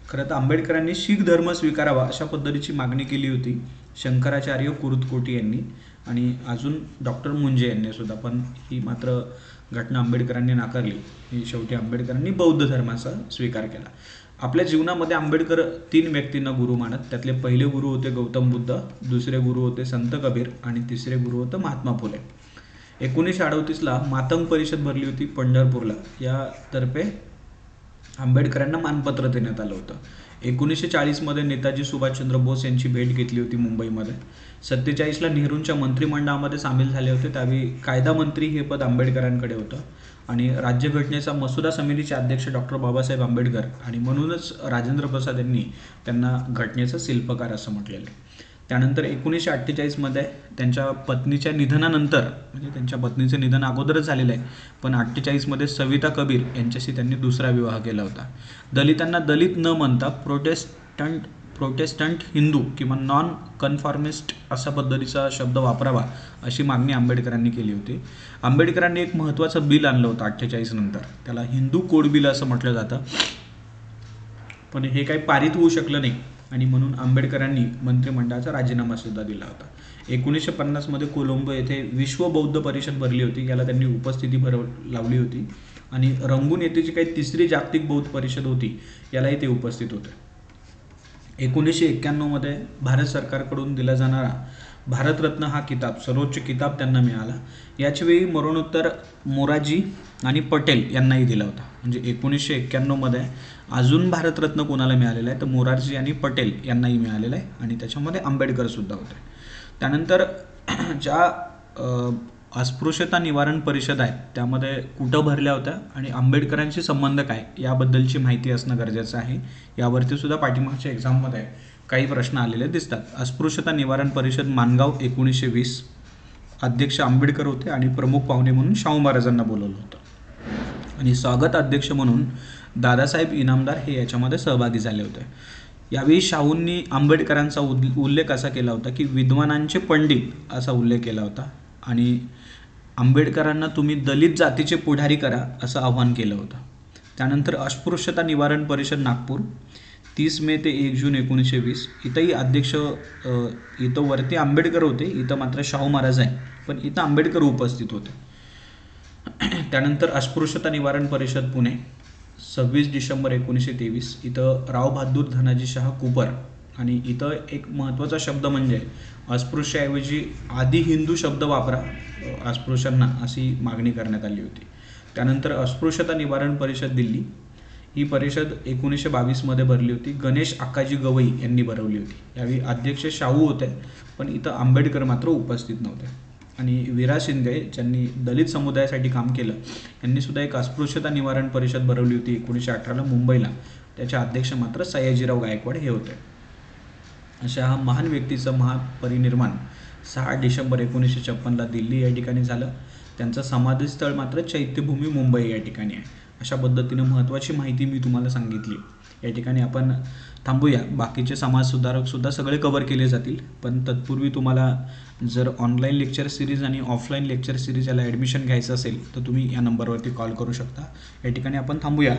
Speaker 1: खरं तर आंबेडकरांनी शीख धर्म स्वीकारावा अशा पद्धतीची मागणी केली होती शंकराचार्य कुरुतकोटी यांनी आणि अजून डॉक्टर मुंजे यांनी सुद्धा, पण ही मात्र घटना आंबेडकरांनी नाकारली. ही शेवटी आंबेडकरांनी बौद्ध धर्माचा स्वीकार केला. आपल्या जीवनामध्ये आंबेडकर 3 व्यक्तींना गुरु मानत. त्यातले पहिले गुरु होते गौतम बुद्ध, दुसरे गुरु होते संत कबीर आणि तिसरे गुरु होते महात्मा फुले. 1938ला मातंग परिषद भरली होती पंढरपूरला, यातर्फे आंबेडकरांना मानपत्र देण्यात आलं होतं. 1940मध्ये नेताजी सुभाषचंद्र बोस यांची भेट घेतली होती मुंबईमध्ये. 47ला नेहरूंच्या मंत्रिमंडळामध्ये सामील झाले होते. त्यावेळी कायदा मंत्री हे पद आंबेडकरांकडे होतं आणि राज्यघटनेचा मसुदा समितीचे अध्यक्ष डॉक्टर बाबासाहेब आंबेडकर, आणि म्हणूनच राजेंद्र प्रसाद यांनी त्यांना घटनेचा शिल्पकार असं म्हटलेलं आहे. त्यानंतर 1948मध्ये त्यांच्या पत्नीच्या निधनानंतर, म्हणजे त्यांच्या पत्नीचं निधन अगोदरच झालेलं आहे, पण 48मध्ये सविता कबीर यांच्याशी त्यांनी दुसरा विवाह केला होता. दलितांना दलित न म्हणता प्रोटेस्टंट हिंदू किंवा नॉन कन्फॉर्मिस्ट अशा पद्धतीचा शब्द वापरावा अशी मागणी आंबेडकरांनी केली होती. आंबेडकरांनी एक महत्त्वाचं बिल आणलं होतं 48 नंतर, त्याला हिंदू कोड बिल असं म्हटलं जातं, पण हे काही पारित होऊ शकलं नाही आणि म्हणून आंबेडकरांनी मंत्रिमंडळाचा राजीनामा सुद्धा दिला होता. 1950मध्ये कोलंबो येथे विश्व बौद्ध परिषद भरली होती, याला त्यांनी उपस्थिती लावली होती. आणि रंगून येथे जी काही 3री जागतिक बौद्ध परिषद होती यालाही ते उपस्थित होते. 1991मध्ये भारत सरकारकडून दिला जाणारा भारतरत्न हा किताब, सर्वोच्च किताब त्यांना मिळाला. याचवेळी मरणोत्तर मोरारजी आणि पटेल यांनाही दिला होता. म्हणजे 1991मध्ये अजून भारतरत्न कोणाला मिळालेला आहे तर मोरारजी आणि पटेल यांनाही मिळालेला आहे आणि त्याच्यामध्ये आंबेडकर सुद्धा होते. त्यानंतर ज्या अस्पृश्यता निवारण परिषद आहे त्यामध्ये कुठं भरल्या होत्या आणि आंबेडकरांशी संबंध काय याबद्दलची माहिती असणं गरजेचं आहे. यावरती सुद्धा पाठीमागच्या एक्झाममध्ये काही प्रश्न आलेले दिसतात. अस्पृश्यता निवारण परिषद माणगाव 1920, अध्यक्ष आंबेडकर होते आणि प्रमुख पाहुणे म्हणून शाहू महाराजांना बोलवलं होतं आणि स्वागत अध्यक्ष म्हणून दादासाहेब इनामदार हे याच्यामध्ये सहभागी झाले होते. यावेळी शाहूंनी आंबेडकरांचा उल्लेख असा केला होता की विद्वानांचे पंडित असा उल्लेख केला होता आणि आंबेडकरांना तुम्ही दलित जातीचे पुढारी करा असं आव्हान केलं होतं. त्यानंतर अस्पृश्यता निवारण परिषद नागपूर 30 मे ते 1 जून 1920, इथंही अध्यक्ष इथं वरती आंबेडकर होते, इथं मात्र शाहू महाराज आहे, पण इथं आंबेडकर उपस्थित होते. त्यानंतर अस्पृश्यता निवारण परिषद पुणे 26 डिसेंबर 1923, इथं राव बहादूर धनाजी शाह कुपर आणि इथं एक महत्त्वाचा शब्द म्हणजे अस्पृश्याऐवजी आदि हिंदू शब्द वापरा अस्पृश्यांना अशी मागणी करण्यात आली होती. त्यानंतर अस्पृश्यता निवारण परिषद दिल्ली, ही परिषद 1922मध्ये भरली होती. गणेश आकाजी गवई यांनी भरवली होती. यावेळी अध्यक्ष शाहू होते, पण इथं आंबेडकर मात्र उपस्थित नव्हते. आणि विरा शिंदे ज्यांनी दलित समुदायासाठी काम केलं यांनी सुद्धा एक अस्पृश्यता निवारण परिषद भरवली होती 1918ला मुंबईला. त्याचे अध्यक्ष मात्र सयाजीराव गायकवाड हे होते. अशा हा महान व्यक्तीचं महापरिनिर्वाण 6 डिसेंबर 1956ला दिल्ली या ठिकाणी झालं. त्यांचं समाधीस्थळ मात्र चैत्यभूमी मुंबई या ठिकाणी आहे. अशा पद्धतीनं महत्त्वाची माहिती मी तुम्हाला सांगितली. या ठिकाणी आपण थांबूया. बाकीचे समाजसुधारकसुद्धा सगळे कवर केले जातील, पण तत्पूर्वी तुम्हाला जर ऑनलाईन लेक्चर सिरीज आणि ऑफलाईन लेक्चर सिरीज याला ॲडमिशन घ्यायचं असेल तर तुम्ही या नंबरवरती कॉल करू शकता. या ठिकाणी आपण थांबूया.